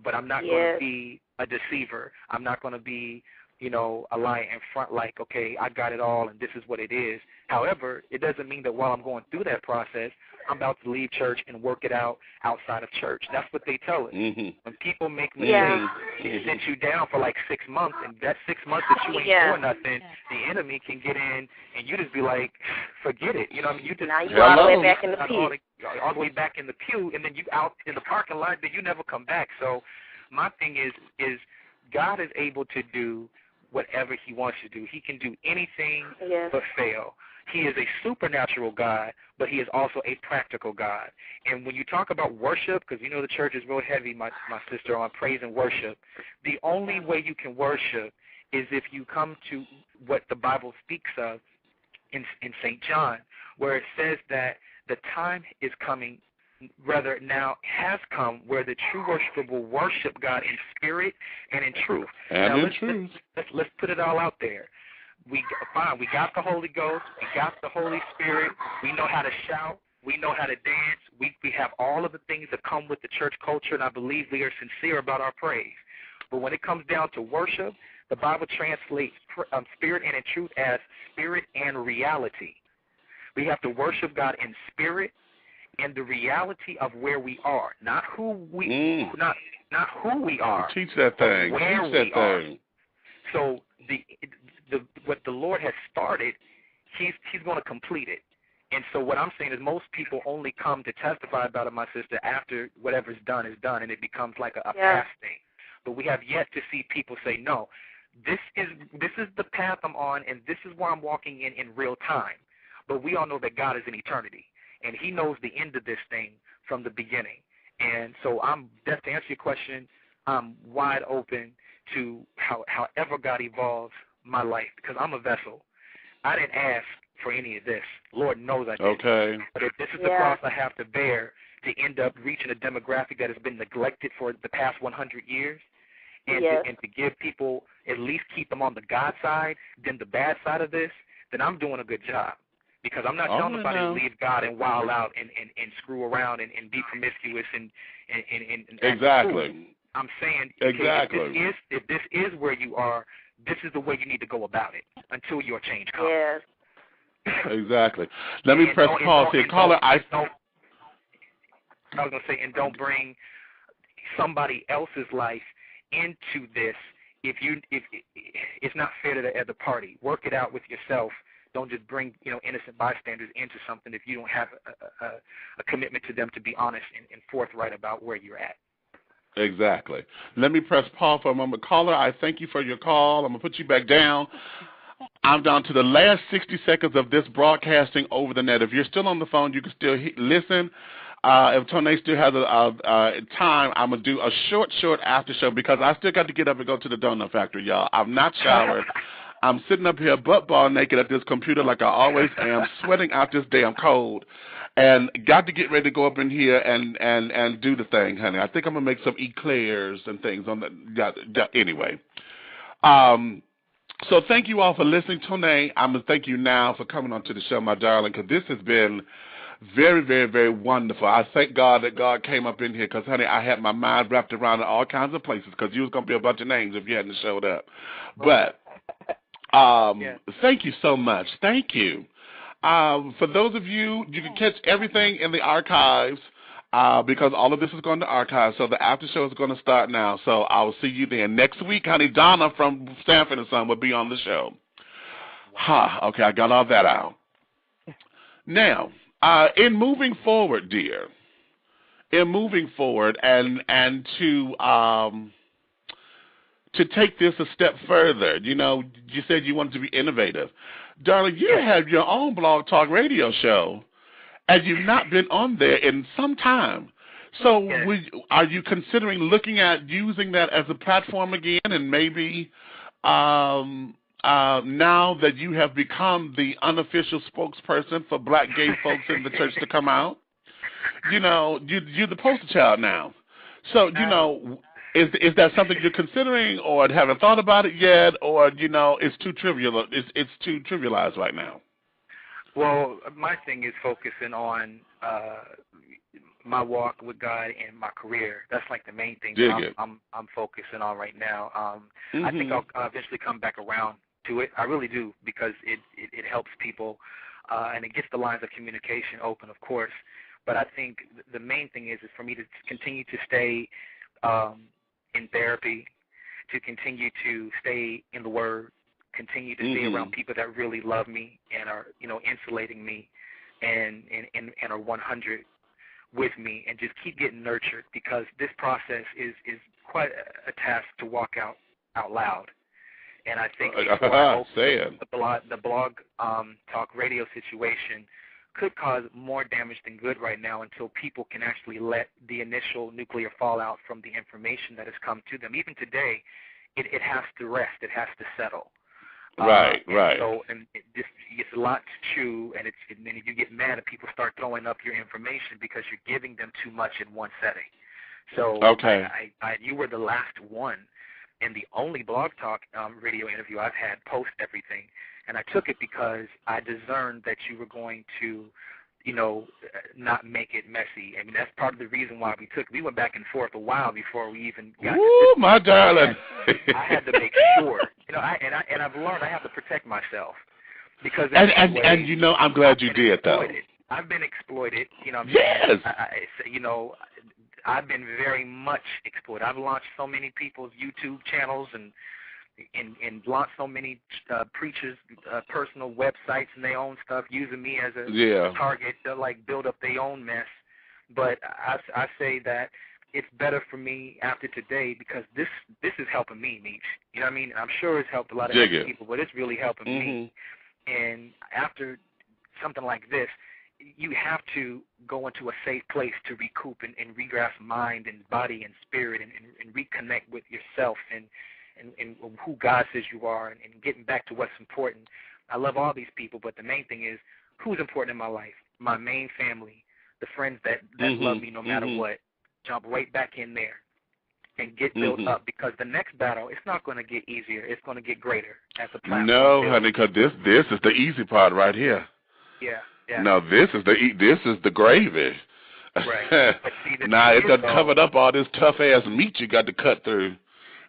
But I'm not going to be a deceiver. I'm not going to be, a lie in front like, okay, I got it all and this is what it is. However, it doesn't mean that while I'm going through that process, I'm about to leave church and work it out outside of church. That's what they tell us. When people make mistakes, they sit you down for like 6 months, and that 6 months that you ain't doing nothing, the enemy can get in, and you just be like, forget it. You know what I mean? You just now you all the way back in the pew. All the way back in the pew, and then you out in the parking lot, then you never come back. So my thing is God is able to do whatever He wants to do. He can do anything but fail. He is a supernatural God, but He is also a practical God. And when you talk about worship, because the church is real heavy, my sister, on praise and worship, the only way you can worship is if you come to what the Bible speaks of in St. John, where it says that the time is coming, rather now has come, where the true worshiper will worship God in spirit and in truth. Let's put it all out there. We got the Holy Ghost, we got the Holy Spirit, we know how to shout, we know how to dance, we have all of the things that come with the church culture, and I believe we are sincere about our praise. But when it comes down to worship, the Bible translates spirit and in truth as spirit and reality. We have to worship God in spirit in the reality of where we are, not who we not who we are. Teach that thing. Where Teach that we are. thing. So what the Lord has started, He's going to complete it. And so what I'm saying is most people only come to testify about it, my sister, after whatever's done is done, and it becomes like a past thing. But we have yet to see people say, no, this is the path I'm on, and this is where I'm walking in real time. But we all know that God is in eternity, and He knows the end of this thing from the beginning. And so just to answer your question, I'm wide open to however God evolves my life, because I'm a vessel. I didn't ask for any of this. Lord knows I didn't. Okay. But if this is the cross I have to bear to end up reaching a demographic that has been neglected for the past 100 years, and to give people, at least keep them on the God side, then the bad side of this, then I'm doing a good job. Because I'm not telling nobody to leave God and wild out and screw around and be promiscuous and exactly. I'm saying, exactly. If this is where you are, this is the way you need to go about it until your change comes. Yes. Exactly. Let me press pause here. Caller, I was going to say, and don't bring somebody else's life into this. If it's not fair to the other party, work it out with yourself. Don't just bring innocent bystanders into something if you don't have a commitment to them to be honest and forthright about where you're at. Exactly. Let me press pause for a moment. Caller, I thank you for your call. I'm going to put you back down. I'm down to the last 60 seconds of this broadcasting over the net. If you're still on the phone, you can still listen. If TONEX still has a time, I'm going to do a short after show because I still got to get up and go to the donut factory, y'all. I've not showered. I'm sitting up here butt-ball naked at this computer like I always am, sweating out this damn cold, and got to get ready to go up in here and do the thing, honey. I think I'm going to make some eclairs and things on the anyway. So thank you all for listening. Tone, I'm going to thank you now for coming on to the show, my darling, because this has been very, very, very wonderful. I thank God that God came up in here because, honey, I had my mind wrapped around in all kinds of places because you was going to be a bunch of names if you hadn't showed up. But thank you so much. Thank you. For those of you, you can catch everything in the archives because all of this is going to archive. So the after show is going to start now. So I will see you then. Next week, honey, Donna from Stanford & Son will be on the show. Okay, I got all that out. Now, in moving forward, dear, and to take this a step further, you said you wanted to be innovative. Darling, you have your own blog talk radio show, and you've not been on there in some time. So are you considering looking at using that as a platform again, and maybe now that you have become the unofficial spokesperson for black gay folks in the church to come out, you're the poster child now. So, is that something you're considering, or haven't thought about it yet, or it's too trivial? It's too trivialized right now. Well, my thing is focusing on my walk with God and my career. That's like the main thing I'm focusing on right now. I think I'll eventually come back around to it. I really do, because it helps people and it gets the lines of communication open, of course. But I think the main thing is for me to continue to stay in therapy, to continue to stay in the Word, continue to stay around people that really love me and are, insulating me and are 100 with me, and just keep getting nurtured, because this process is quite a task to walk out loud. And I think the blog talk radio situation could cause more damage than good right now until people can actually let the initial nuclear fallout from the information that has come to them. Even today, it has to rest. It has to settle. Right. So, it's a lot to chew, and then you get mad and people start throwing up your information because you're giving them too much in one setting. So, you were the last one, and the only blog talk radio interview I've had post everything, and I took it because I discerned that you were going to, not make it messy. I mean, that's part of the reason why we went back and forth a while before we even got to this. My darling. I had to make sure, I've learned I have to protect myself, because and I'm glad you did, though. I've been exploited. You know what I'm Yes. saying? I've been very much exploited. I've launched so many people's YouTube channels and launched so many preachers' personal websites and their own stuff, using me as a target to like build up their own mess. But I say that it's better for me after today because this is helping me, Meach. You know what I mean? I'm sure it's helped a lot of other people, but it's really helping me. And after something like this, you have to go into a safe place to recoup and regrasp mind and body and spirit and reconnect with yourself and who God says you are and getting back to what's important. I love all these people, but the main thing is who's important in my life, my main family, the friends that love me no matter what. Jump right back in there and get built up because the next battle, it's not going to get easier. It's going to get greater as a platform. No, honey, because this is the easy part right here. Yeah. No, this is the gravy. Right. But see, now it done covered up all this tough ass meat you got to cut through.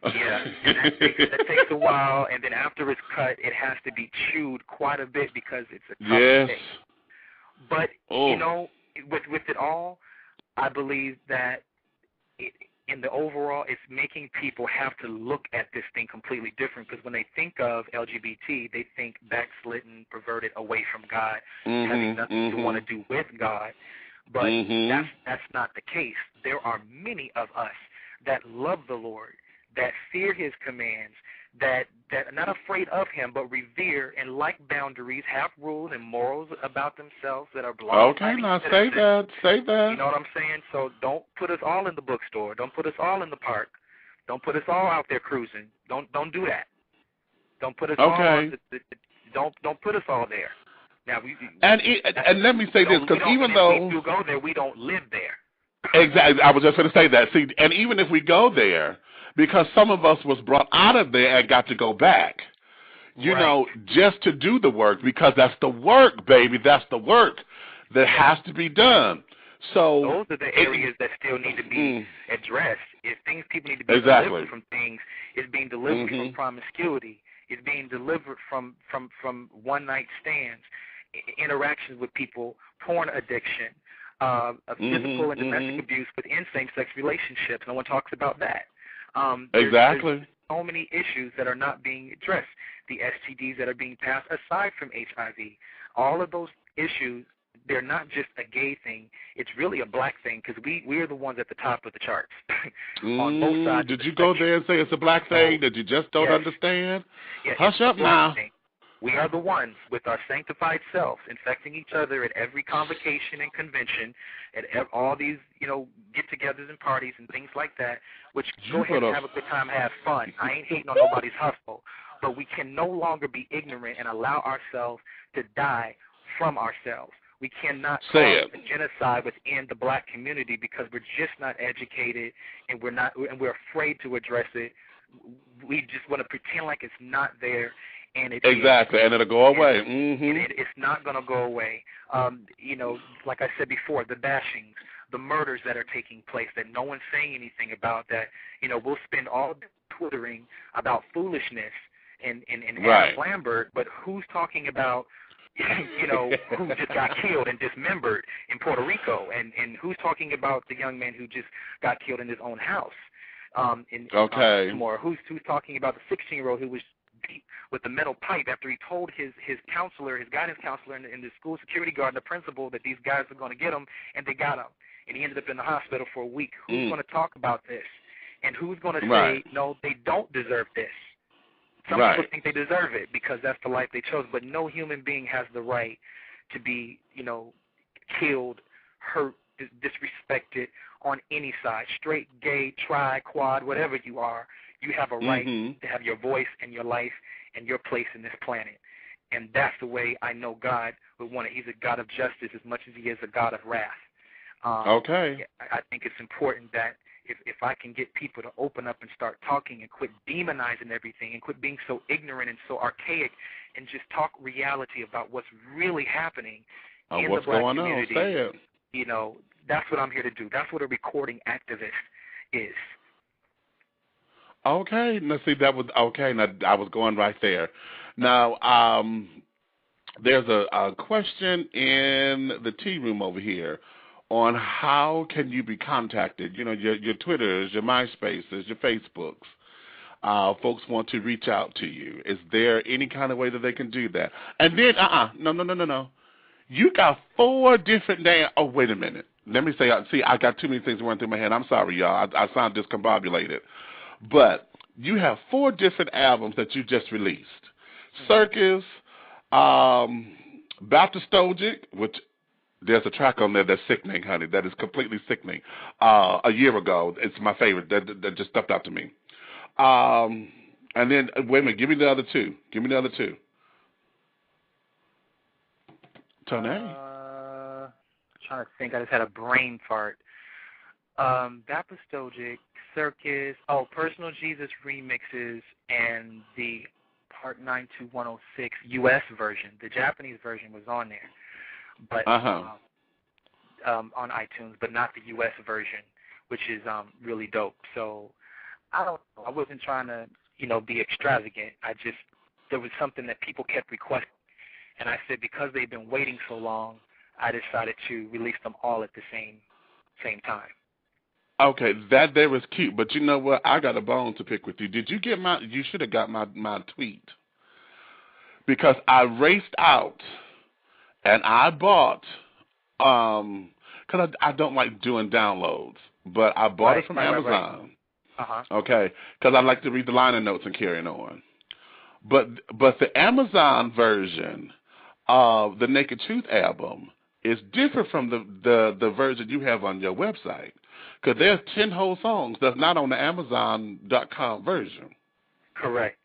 Yeah, and that takes a while, and then after it's cut, it has to be chewed quite a bit because it's a tough thing. But with it all, I believe that in the overall, it's making people have to look at this thing completely different because when they think of LGBT, they think backslidden, perverted, away from God, having nothing to want to do with God. But that's not the case. There are many of us that love the Lord, that fear His commands, that are not afraid of Him, but revere and like boundaries, have rules and morals about themselves that are blind. Okay, now say that. You know what I'm saying? So don't put us all in the bookstore. Don't put us all in the park. Don't put us all out there cruising. Don't do that. Don't put us all. Don't put us all there. Now and let me say this because even though we do go there, we don't live there. Exactly, I was just going to say that. See, and even if we go there, because some of us was brought out of there and got to go back, you know, just to do the work, because that's the work, baby. That's the work that has to be done. So those are the areas that still need to be addressed. If people need to be delivered from things, it's being delivered from promiscuity. It's being delivered from one-night stands, interactions with people, porn addiction, physical and domestic abuse within same-sex relationships. No one talks about that. There's so many issues that are not being addressed. The STDs that are being passed aside from HIV. All of those issues, they're not just a gay thing. It's really a black thing because we're the ones at the top of the charts on both sides. Did you go there and say it's a black thing that you just don't understand? Hush up now. We are the ones with our sanctified selves infecting each other at every convocation and convention, at all these, get-togethers and parties and things like that, which go ahead and have a good time, have fun. I ain't hating on nobody's hustle, but we can no longer be ignorant and allow ourselves to die from ourselves. We cannot cause a genocide within the black community because we're just not educated and we're afraid to address it. We just want to pretend like it's not there. And and it'll go away. It's not going to go away. Like I said before, the bashings, the murders that are taking place that no one's saying anything about. That we'll spend all day twittering about foolishness and Adam Lambert, but who's talking about who just got killed and dismembered in Puerto Rico, and who's talking about the young man who just got killed in his own house? Who's talking about the 16-year-old who was beat with the metal pipe after he told his counselor, his guidance counselor, and the school security guard and the principal that these guys are going to get him, and they got him, and he ended up in the hospital for a week. Who's going to talk about this? And who's going to say, no, they don't deserve this? Some people think they deserve it because that's the life they chose, but no human being has the right to be, killed, hurt, disrespected on any side, straight, gay, tri, quad, whatever you are. You have a right to have your voice and your life and your place in this planet. And that's the way I know God would want it. He's a God of justice as much as he is a God of wrath. I think it's important that if I can get people to open up and start talking and quit demonizing everything and quit being so ignorant and so archaic and just talk reality about what's really happening in the black community. That's what I'm here to do. That's what a recording activist is. Okay, now see that was okay. Now I was going right there. Now, there's a question in the tea room over here on how can you be contacted. You know, your Twitters, your MySpaces, your Facebooks. Folks want to reach out to you. Is there any kind of way that they can do that? And then, no. You got 4 different oh, wait a minute. Let me say, see, I got too many things running through my head. I'm sorry, y'all. I sound discombobulated. But you have 4 different albums that you just released. Circus, Baptistogic, which there's a track on there that's sickening, honey. That is completely sickening. A year ago, it's my favorite. That just stuck out to me. And then, wait a minute, give me the other 2. Tone? Trying to think. I just had a brain fart. Baptistogic, Circus, Personal Jesus remixes, and the Part 92106 U.S. version. The Japanese version was on there, but on iTunes, but not the U.S. version, which is really dope. So I wasn't trying to, be extravagant. There was something that people kept requesting, and I said because they've been waiting so long, I decided to release them all at the same time. Okay, that there was cute, but you know what? I got a bone to pick with you. Did you get you should have got my tweet. Because I raced out and I bought, because I don't like doing downloads, but I bought it from Amazon. Uh-huh. Okay, because I like to read the liner notes and carry it on. But the Amazon version of the Naked Truth album is different from the version you have on your website. Because there's 10 whole songs that's not on the Amazon.com version. Correct.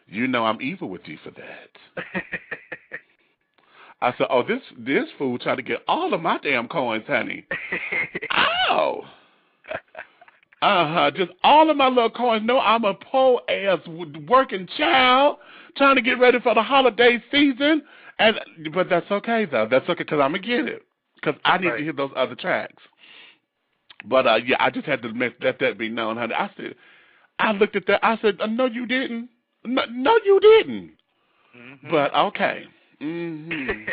You know I'm evil with you for that. I said, oh, this fool tried to get all of my damn coins, honey. Ow! Just all of my little coins. No, I'm a poor ass working child trying to get ready for the holiday season. But that's okay, though. That's okay, because I'm going to get it. Because I need to hear those other tracks. But, yeah, I just had to let that be known, honey. I looked at that. I said, no, you didn't. No, you didn't. Mm-hmm. But, okay. Mm-hmm.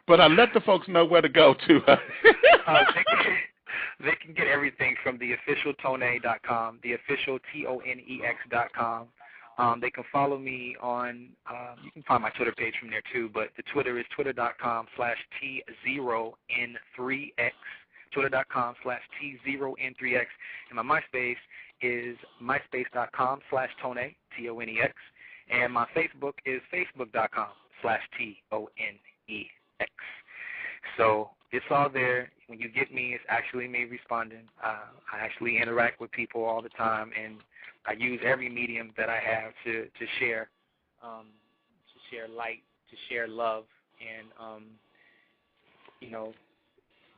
But I let the folks know where to go to. They can get everything from the official TONEX.com, the official TONEX.com. They can follow me on, you can find my Twitter page from there too, but the Twitter is twitter.com/T0N3X, twitter.com/T0N3X, and my MySpace is myspace.com/TONEX, TONEX, and my Facebook is facebook.com/TONEX. So it's all there. When you get me, it's actually me responding. I actually interact with people all the time, and I use every medium that I have to share light, to share love, and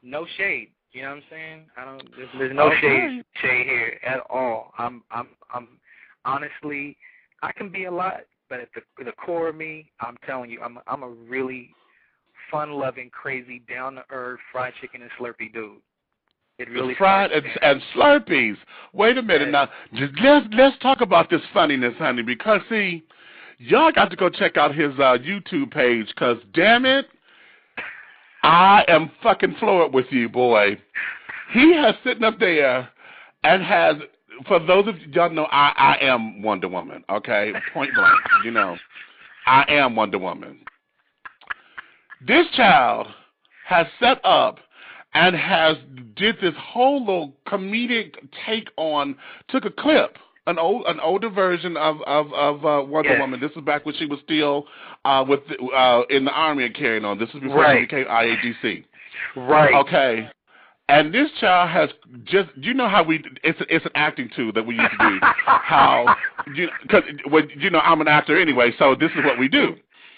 no shade. You know what I'm saying? There's no shade here at all. I'm honestly, I can be a lot, but at the core of me, I'm telling you, I'm a really fun-loving, crazy, down-to-earth, fried chicken and Slurpee dude. It really fried and Slurpees. Wait a minute now. Let's talk about this funniness, honey, because see, y'all got to go check out his YouTube page, because damn it, I am fucking floored with you, boy. He has sitting up there and has, for those of y'all know, I am Wonder Woman, okay? Point blank, I am Wonder Woman. This child has set up and did this whole little comedic take on, took a clip, an older version of Wonder Woman. This was back when she was still in the Army and carrying on. This was before she became IADC. Right. Okay. And this child has just, how it's an acting tool that we used to do. Because I'm an actor anyway, so this is what we do.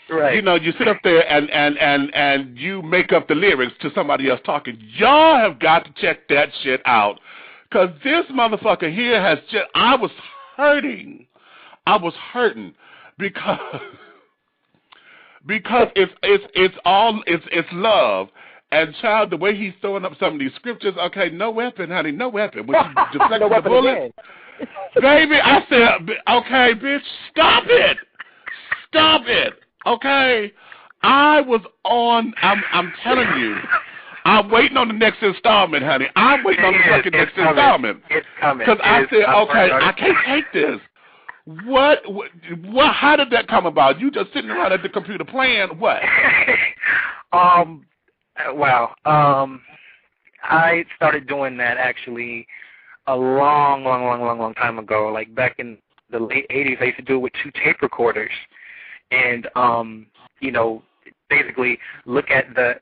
Right. You sit up there and you make up the lyrics to somebody else talking. Y'all have got to check that shit out. Because this motherfucker here has just, I was hurting because it's love. And child, the way he's throwing up some of these scriptures, okay, no weapon, honey, no weapon. When you deflect no the bullet, baby, I said, okay, bitch, stop it. Okay, I'm telling you, I'm waiting on the next installment, honey. I'm waiting on the fucking next installment. It's coming. Because I said, okay, I can't take this. What? How did that come about? You just sitting around at the computer playing what? Wow. I started doing that actually a long time ago. Like back in the late 80s, I used to do it with 2 tape recorders. And, basically look at the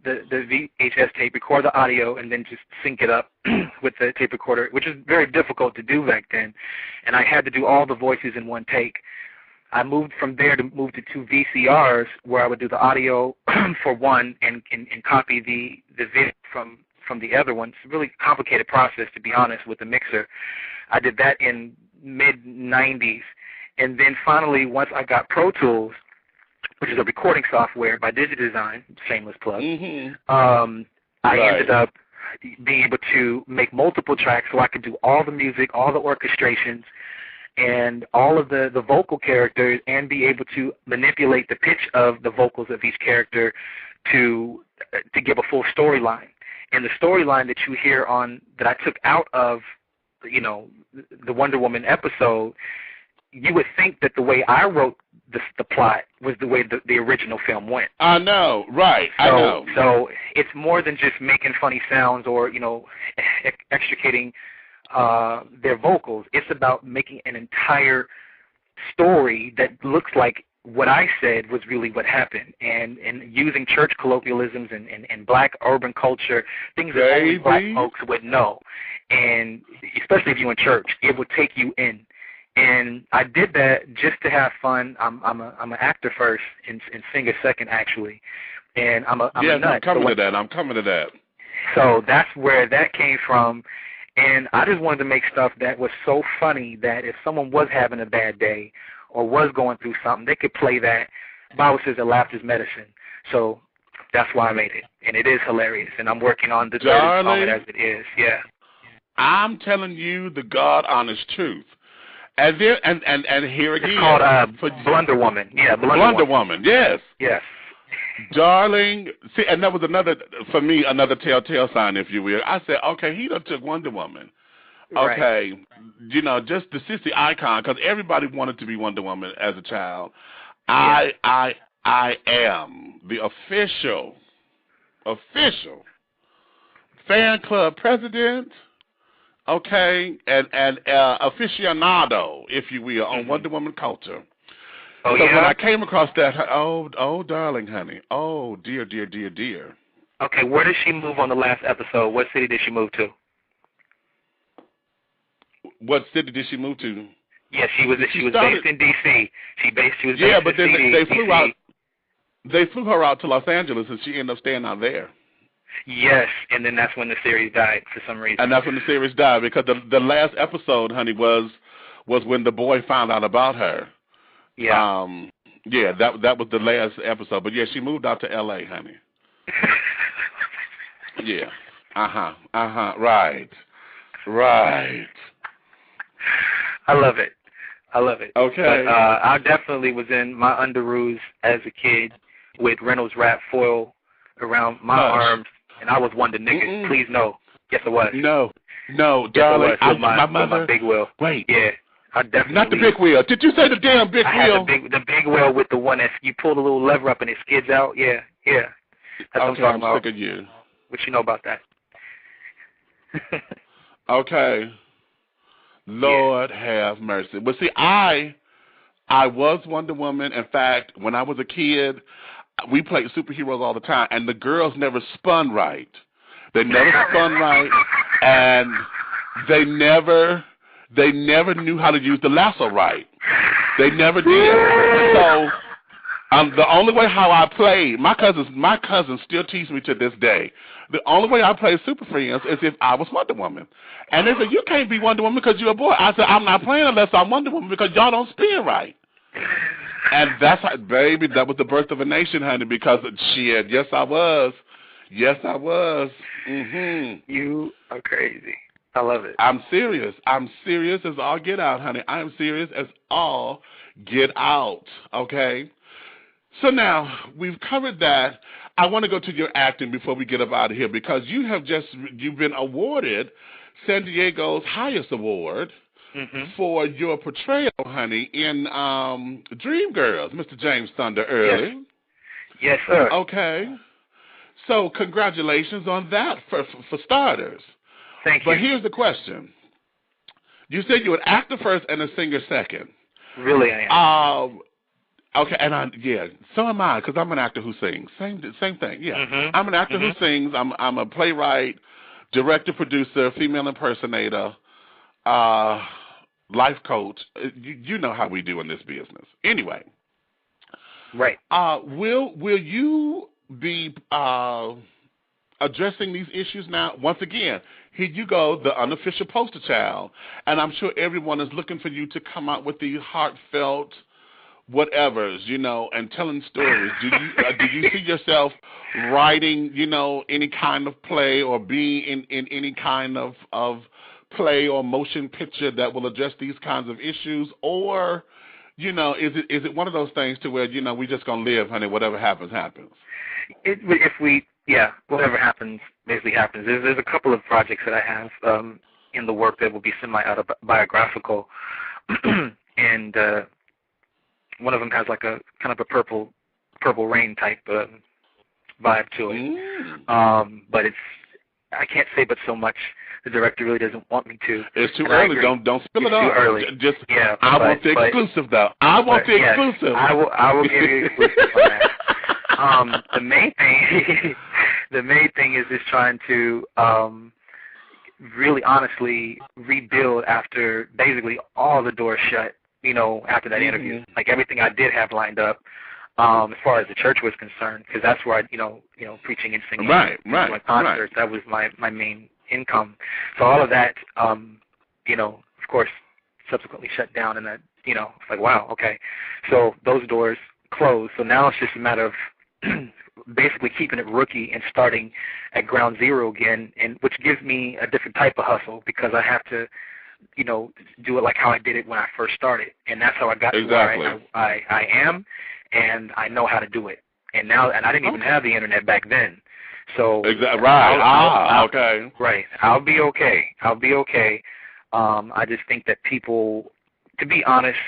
VHS tape, record the audio, and then just sync it up with the tape recorder, which is very difficult to do back then. And I had to do all the voices in one take. I moved from there to move to 2 VCRs where I would do the audio for one and copy the video from the other one. It's a really complicated process, to be honest, with the mixer. I did that in mid-90s. And then finally, once I got Pro Tools, which is a recording software by DigiDesign, shameless plug, I ended up being able to make multiple tracks so I could do all the music, all the orchestrations, and all of the vocal characters, and be able to manipulate the pitch of the vocals of each character to give a full storyline. And the storyline that you hear that I took out of, the Wonder Woman episode, you would think that the way I wrote the plot was the way the original film went. I know, right, I know. So it's more than just making funny sounds or, extricating their vocals. It's about making an entire story that looks like what I said was really what happened, and using church colloquialisms and black urban culture, things that only black folks would know. And especially if you're in church, it would take you in. And I did that just to have fun. I'm an actor first and singer second, actually. And I'm a nut. I'm coming to that. So that's where that came from. And I just wanted to make stuff that was so funny that if someone was having a bad day or was going through something, they could play that. Bible says that laughter is medicine. So that's why I made it. And it is hilarious. And I'm working on the third installment as it is. Yeah. I'm telling you the God honest truth. And here again, it's called Blunder Woman. Yeah, Blunder Woman. Yes. Yes. Darling, see, and that was another telltale sign, if you will. I said, okay, he done took Wonder Woman. Okay, right. Just the sissy icon, because everybody wanted to be Wonder Woman as a child. Yeah. I am the official fan club president. Okay, and aficionado, if you will, on Wonder Woman culture. Oh, so yeah? when I came across that, darling, honey, oh, dear. Okay, where did she move on the last episode? What city did she move to? What city did she move to? Yeah, she was based in D.C. She was yeah, based but in then they flew out. They flew her out to Los Angeles, and she ended up staying out there. Yes, and then that's when the series died for some reason. And that's when the series died, because the last episode, honey, was when the boy found out about her. Yeah. That was the last episode. But yeah, she moved out to L.A., honey. Yeah. Right. I love it. Okay. But I definitely was in my underoos as a kid with Reynolds wrap foil around my arms. And I was Wonder Nigga. Please no. Yes, I was. No, yes, darling. My mother. My big wheel. Wait. Yeah. I definitely. Not the big wheel. Did you say the damn big wheel? The big wheel with the one that you pull the little lever up and it skids out. Yeah. That's what I'm talking about. Sick of you. What you know about that? Okay. Lord have mercy. But see, I was Wonder Woman. In fact, when I was a kid, we played superheroes all the time, and the girls never spun right. They never spun right, and they never knew how to use the lasso right. They never did. So the only way how I played, my cousins still tease me to this day. The only way I played Super Friends is if I was Wonder Woman. And they said, you can't be Wonder Woman because you're a boy. I said, I'm not playing unless I'm Wonder Woman because y'all don't spin right. And that's how, baby, that was the birth of a nation, honey, because shit, yes, I was. You are crazy. I love it. I'm serious as all get out, honey. I am serious as all get out, okay? So now we've covered that. I want to go to your acting before we get up out of here, because you've been awarded San Diego's highest award for your portrayal, honey, in Dreamgirls, Mr. James Thunder Early. Yes, sir. Okay. So congratulations on that for starters. Thank you. But here's the question. You said you were an actor first and a singer second. Really, I am. Okay, and so am I, because I'm an actor who sings. Same thing, yeah. I'm an actor who sings. I'm a playwright, director, producer, female impersonator, life coach. You know how we do in this business. Anyway. Right. Will you be addressing these issues now? Once again, here you go, the unofficial poster child, and I'm sure everyone is looking for you to come out with these heartfelt whatevers, and telling stories. Do you see yourself writing, any kind of play or being in any kind of play or motion picture that will address these kinds of issues, or is it one of those things to where we just gonna live, honey? Whatever happens, happens. Whatever happens basically happens. There's a couple of projects that I have in the work that will be semi-autobiographical, and one of them has like a kind of a purple rain type vibe to it. But I can't say but so much. The director really doesn't want me to. It's too early. Don't spill it out. Too early. I want the exclusive though. I want the exclusive. I will give you exclusive on that. The main thing is just trying to really honestly rebuild after basically all the doors shut. After that interview, like everything I did have lined up, as far as the church was concerned, because that's where I, preaching and singing, my concerts, that was my main income. So all of that, of course, subsequently shut down, and that, it's like, wow, okay. So those doors closed. So now it's just a matter of basically keeping it rookie and starting at ground zero again, and which gives me a different type of hustle, because I have to, do it like how I did it when I first started, and that's how I got to where I am, and I know how to do it. And I didn't even have the internet back then, so okay, right. I'll be okay. I just think that people, to be honest,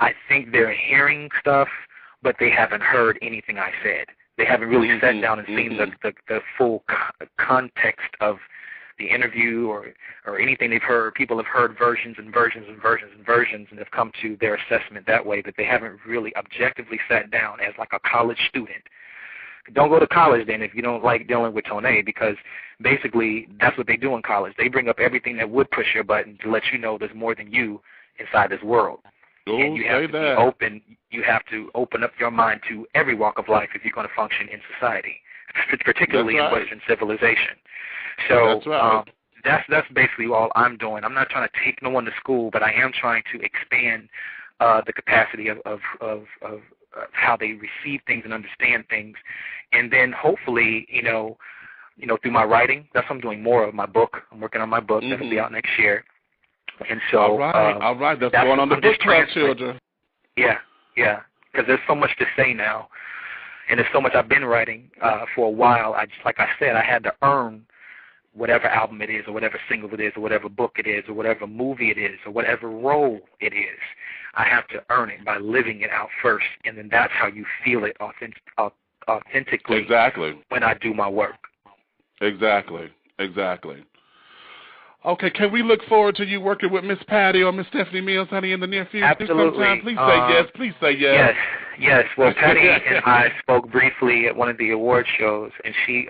I think they're hearing stuff, but they haven't heard anything I said. They haven't really sat down and seen the full context of the interview or anything they've heard. People have heard versions and versions and versions and versions and have come to their assessment that way, but they haven't really objectively sat down as like a college student. Don't go to college then if you don't like dealing with TONEX, because basically that's what they do in college. They bring up everything that would push your button to let you know there's more than you inside this world. And you have to be open. You have to open up your mind to every walk of life if you're going to function in society, particularly in Western civilization. So that's basically all I'm doing. I'm not trying to take no one to school, but I am trying to expand the capacity of how they receive things and understand things, and then hopefully, through my writing, that's what I'm doing more of. My book. I'm working on my book that'll be out next year, and so all right, that's going on the book club, children. Yeah, because there's so much to say now, and there's so much I've been writing for a while. Like I said, I had to earn whatever album it is, or whatever single it is, or whatever book it is, or whatever movie it is, or whatever role it is. I have to earn it by living it out first, and then that's how you feel it authentically when I do my work. Exactly. Okay, can we look forward to you working with Miss Patty or Miss Stephanie Mills, honey, in the near future? Absolutely. Sometime? Please say yes. Yes. Well, Patty and I spoke briefly at one of the award shows, and she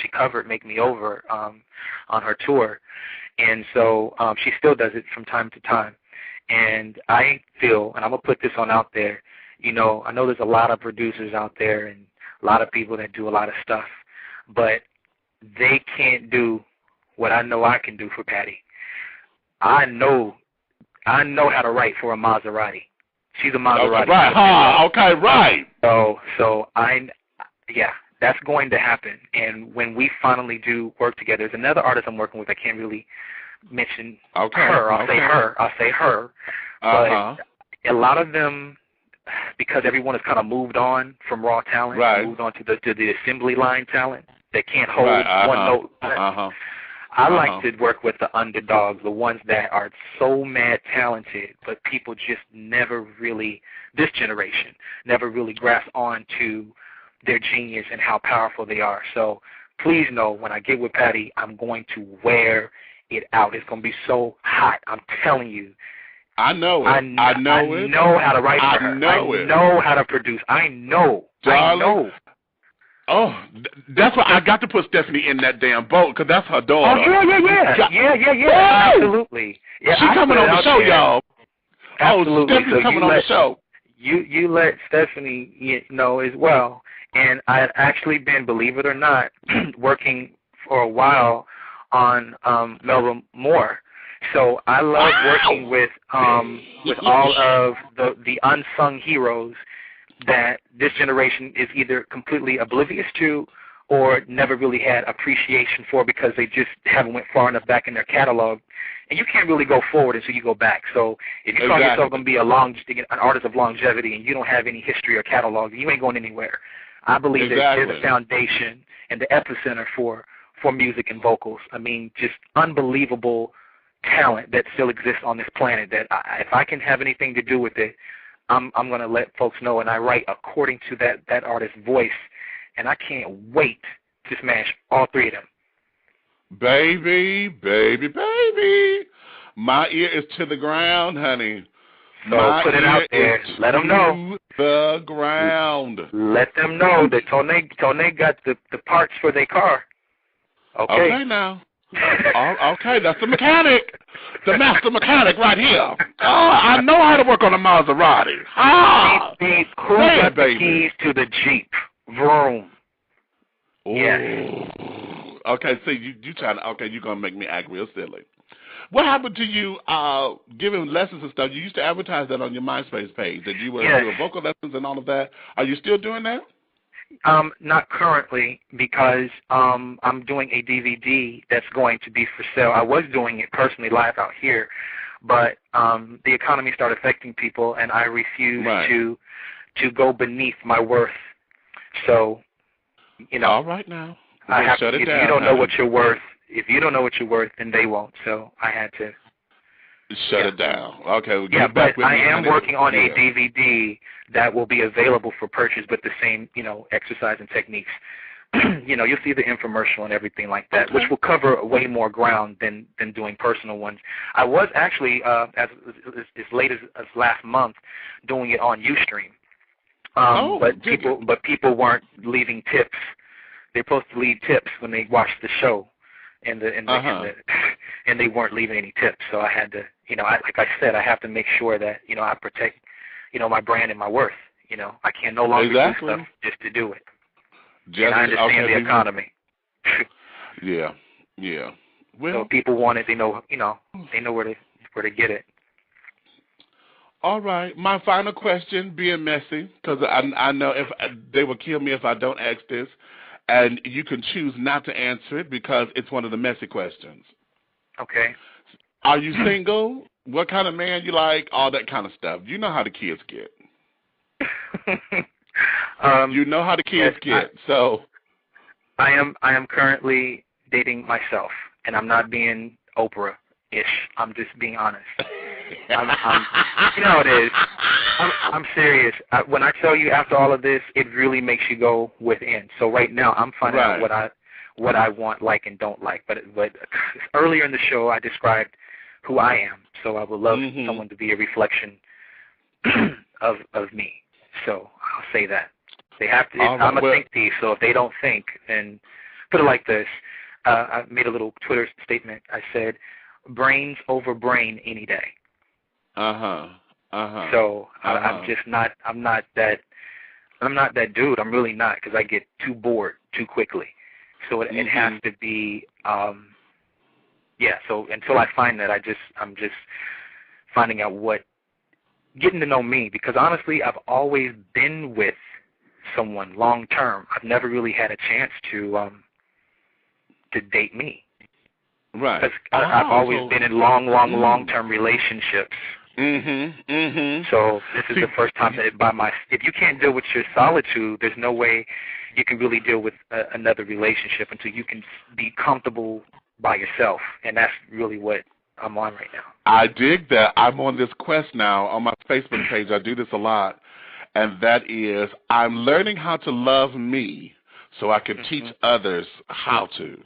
she covered Make Me Over on her tour. And so she still does it from time to time. And I feel, and I'm going to put this on out there, I know there's a lot of producers out there and a lot of people that do a lot of stuff, but they can't do what I know I can do for Patty. I know how to write for a Maserati. She's a Maserati. Okay, right. So that's going to happen. And when we finally do work together, there's another artist I'm working with. I can't really mention her. I'll say her. But a lot of them, because everyone has kind of moved on from raw talent, moved on to the assembly line talent that can't hold one note. I like to work with the underdogs, the ones that are so mad talented, but people just never really, this generation, never really grasp on to their genius and how powerful they are. So please know, when I get with Patty, I'm going to wear it out. It's going to be so hot. I'm telling you. I know it. I know how to write for her. I know how to produce. I know. Darling, I know. Oh, that's why I got to put Stephanie in that damn boat, because that's her daughter. Oh, yeah. Absolutely. Yeah, she's coming on the show, y'all. Absolutely. Oh, Stephanie's coming on the show. You let Stephanie know as well. And I had actually been, believe it or not, working for a while on Melba Moore. So I love working with all of the unsung heroes that this generation is either completely oblivious to or never really had appreciation for, because they just haven't went far enough back in their catalog. And you can't really go forward until you go back. So if you call yourself going to be an artist of longevity and you don't have any history or catalog, you ain't going anywhere. I believe that there's a foundation and the epicenter for music and vocals. I mean, just unbelievable talent that still exists on this planet, that if I can have anything to do with it, I'm going to let folks know, and I write according to that artist's voice, and I can't wait to smash all three of them. Baby. My ear is to the ground, honey. So put it out there. Let them know. The ground. Let them know that Tone got the parts for their car. Okay now. Okay, that's the mechanic. The master mechanic right here. Oh, I know how to work on a Maserati. Who got the keys to the Jeep? Vroom. Yes. Okay, see, you trying to, okay, you're going to make me act real silly. What happened to you giving lessons and stuff? You used to advertise that on your MySpace page, that you were doing vocal lessons and all of that. Are you still doing that? Not currently, because I'm doing a DVD that's going to be for sale. I was doing it personally live out here, but the economy started affecting people, and I refuse to go beneath my worth. So, all right now. I have shut to, it down. If you don't know what you're worth, then they won't. So I had to shut it down. Okay. We'll get back with I am working on a DVD that will be available for purchase, but the same, exercise and techniques. You'll see the infomercial and everything like that, which will cover way more ground than doing personal ones. I was actually, as late as last month, doing it on Ustream. But people weren't leaving tips. They're supposed to leave tips when they watch the show, and they weren't leaving any tips. So I had to, like I said, I have to make sure that I protect, my brand and my worth. I can no longer do stuff just to do it. And I understand the economy. Yeah. Well, so if people want it, they know where to get it. All right. My final question, being messy, because I know if they will kill me if I don't ask this, and you can choose not to answer it because it's one of the messy questions. Okay. Are you single? What kind of man you like? All that kind of stuff. You know how the kids get. You know how the kids get. So I am currently dating myself, and I'm not being Oprah-ish. I'm just being honest. It is. I'm serious. When I tell you after all of this, it really makes you go within. So right now, I'm finding out what I want, like, and don't like. But earlier in the show, I described who I am. So I would love someone to be a reflection of me. So I'll say that. They have to. I'm a think piece. So if they don't think, then put it like this. I made a little Twitter statement. I said, brains over brain any day. So I'm just not. I'm not that dude. I'm really not, because I get too bored too quickly. So it has to be. So until I find that, I'm just finding out getting to know me, because honestly, I've always been with someone long term. I've never really had a chance to date me. Right. Because I've always been in long-term relationships. So this is the first time that if you can't deal with your solitude, there's no way you can really deal with another relationship until you can be comfortable by yourself, and that's really what I'm on right now. I dig that. I'm on this quest now on my Facebook page. I do this a lot, and that is I'm learning how to love me so I can teach others how to.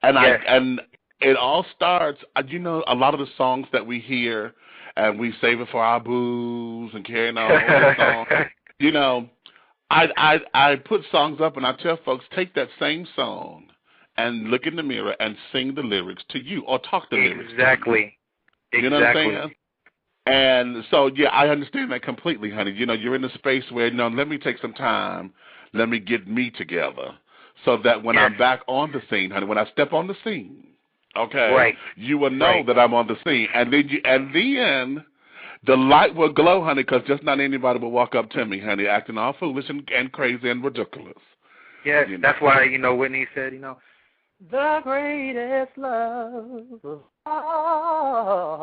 And and it all starts, you know, a lot of the songs that we hear and we save it for our boos and carrying on the songs. You know, I put songs up and I tell folks, take that same song and look in the mirror and sing the lyrics to you or talk the lyrics. Exactly. You know what I'm saying? And so, yeah, I understand that completely, honey. You know, you're in a space where, you know, let me take some time, let me get me together so that when I'm back on the scene, honey, when I step on the scene, okay, you will know that I'm on the scene. And then the light will glow, honey, because just not anybody will walk up to me, honey, acting all foolish and crazy and ridiculous. Yes, you know? That's why, you know, Whitney said, you know, the greatest love of all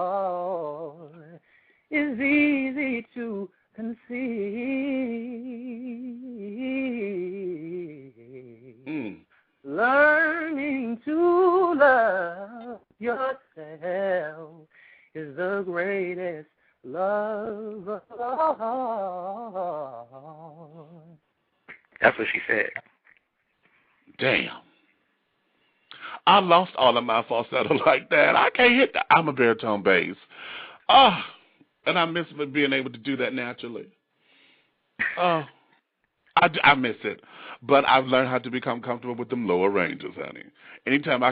is easy to conceive. Learning to love yourself is the greatest love of all. That's what she said. Damn. I lost all of my falsetto like that. I can't hit that. I'm a baritone bass. And I miss being able to do that naturally. I miss it. But I've learned how to become comfortable with them lower ranges, honey. Anytime I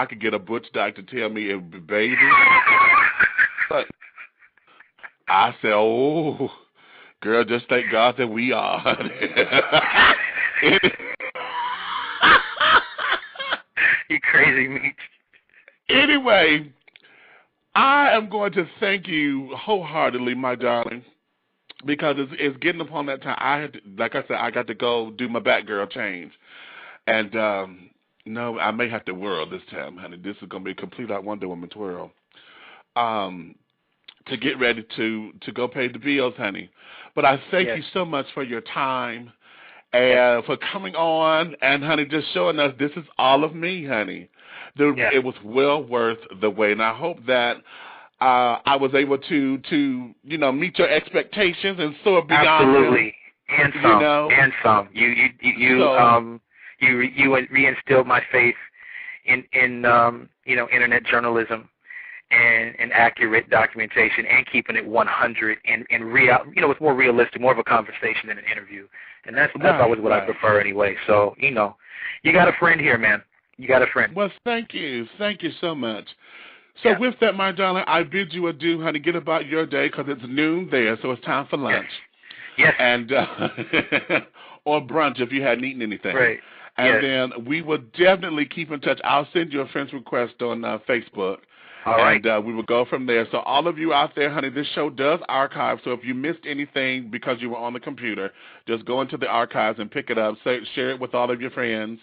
could get a butch doc to tell me, baby, but I say, oh, girl, just thank God that we are, honey. You crazy, Meach. Anyway, I am going to thank you wholeheartedly, my darling, because it's getting upon that time. Like I said, I got to go do my Batgirl change. And, no, I may have to whirl this time, honey. This is going to be a complete out Wonder Woman twirl. To get ready to go pay the bills, honey. But I thank you so much for your time and for coming on and, honey, just showing us this is all of me, honey. It was well worth the wait. And I hope that I was able to you know, meet your expectations and soar beyond Absolutely. Them. And some. You know? And some. You reinstilled my faith in you know, internet journalism and accurate documentation and keeping it 100 and real, you know, it's more realistic, more of a conversation than an interview. And that's always what I prefer anyway. So, you know, you got a friend here, man. You got a friend. Well, thank you. Thank you so much. So with that, my darling, I bid you adieu, honey. Get about your day because it's noon there, so it's time for lunch. Yes. And or brunch if you hadn't eaten anything. Right. And then we will definitely keep in touch. I'll send you a friend's request on Facebook. All right. And we will go from there. So all of you out there, honey, this show does archive. So if you missed anything because you were on the computer, just go into the archives and pick it up. Share it with all of your friends.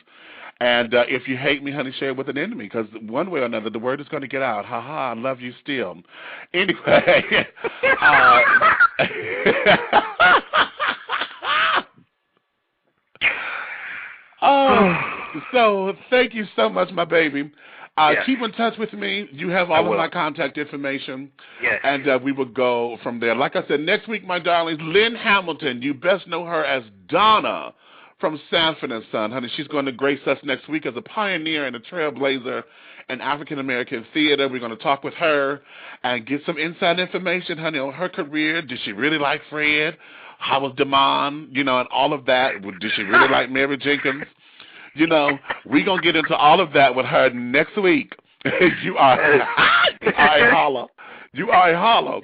And if you hate me, honey, share it with an enemy because one way or another, the word is going to get out. Ha-ha, I love you still. Anyway. So thank you so much, my baby. Keep in touch with me. You have all of my contact information. Yes. And we will go from there. Like I said, next week, my darlings, Lynn Hamilton. You best know her as Donna from Sanford & Son. Honey, she's going to grace us next week as a pioneer and a trailblazer in African-American theater. We're going to talk with her and get some inside information, honey, on her career. Did she really like Fred? How was Damon? You know, and all of that. Did she really like Mary Jenkins? You know, we're going to get into all of that with her next week. You are a holler. You are a holler.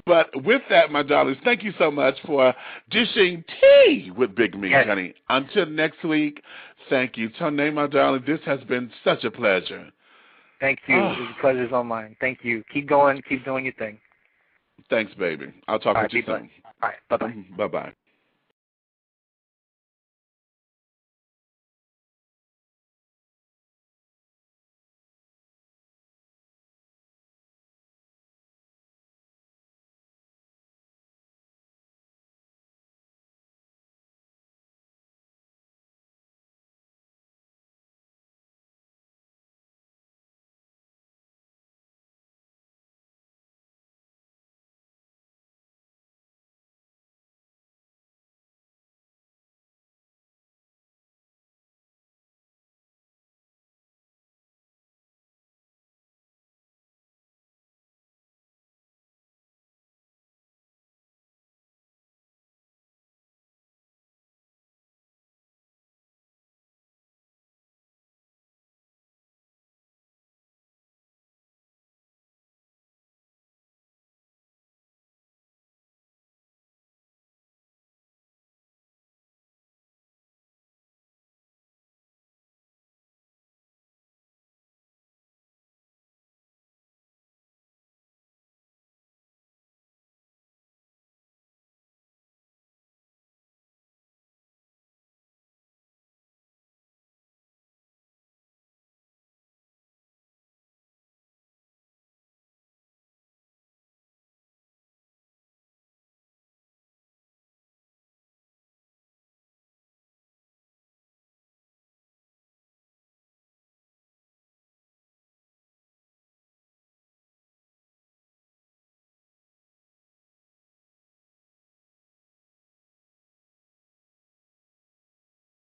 But with that, my darlings, thank you so much for dishing tea with Big Meach, honey. Until next week, thank you. Tone, my darling, this has been such a pleasure. Thank you. The pleasure's all mine. Thank you. Keep going. Keep doing your thing. Thanks, baby. I'll talk with you soon. All right. Bye-bye. Bye-bye.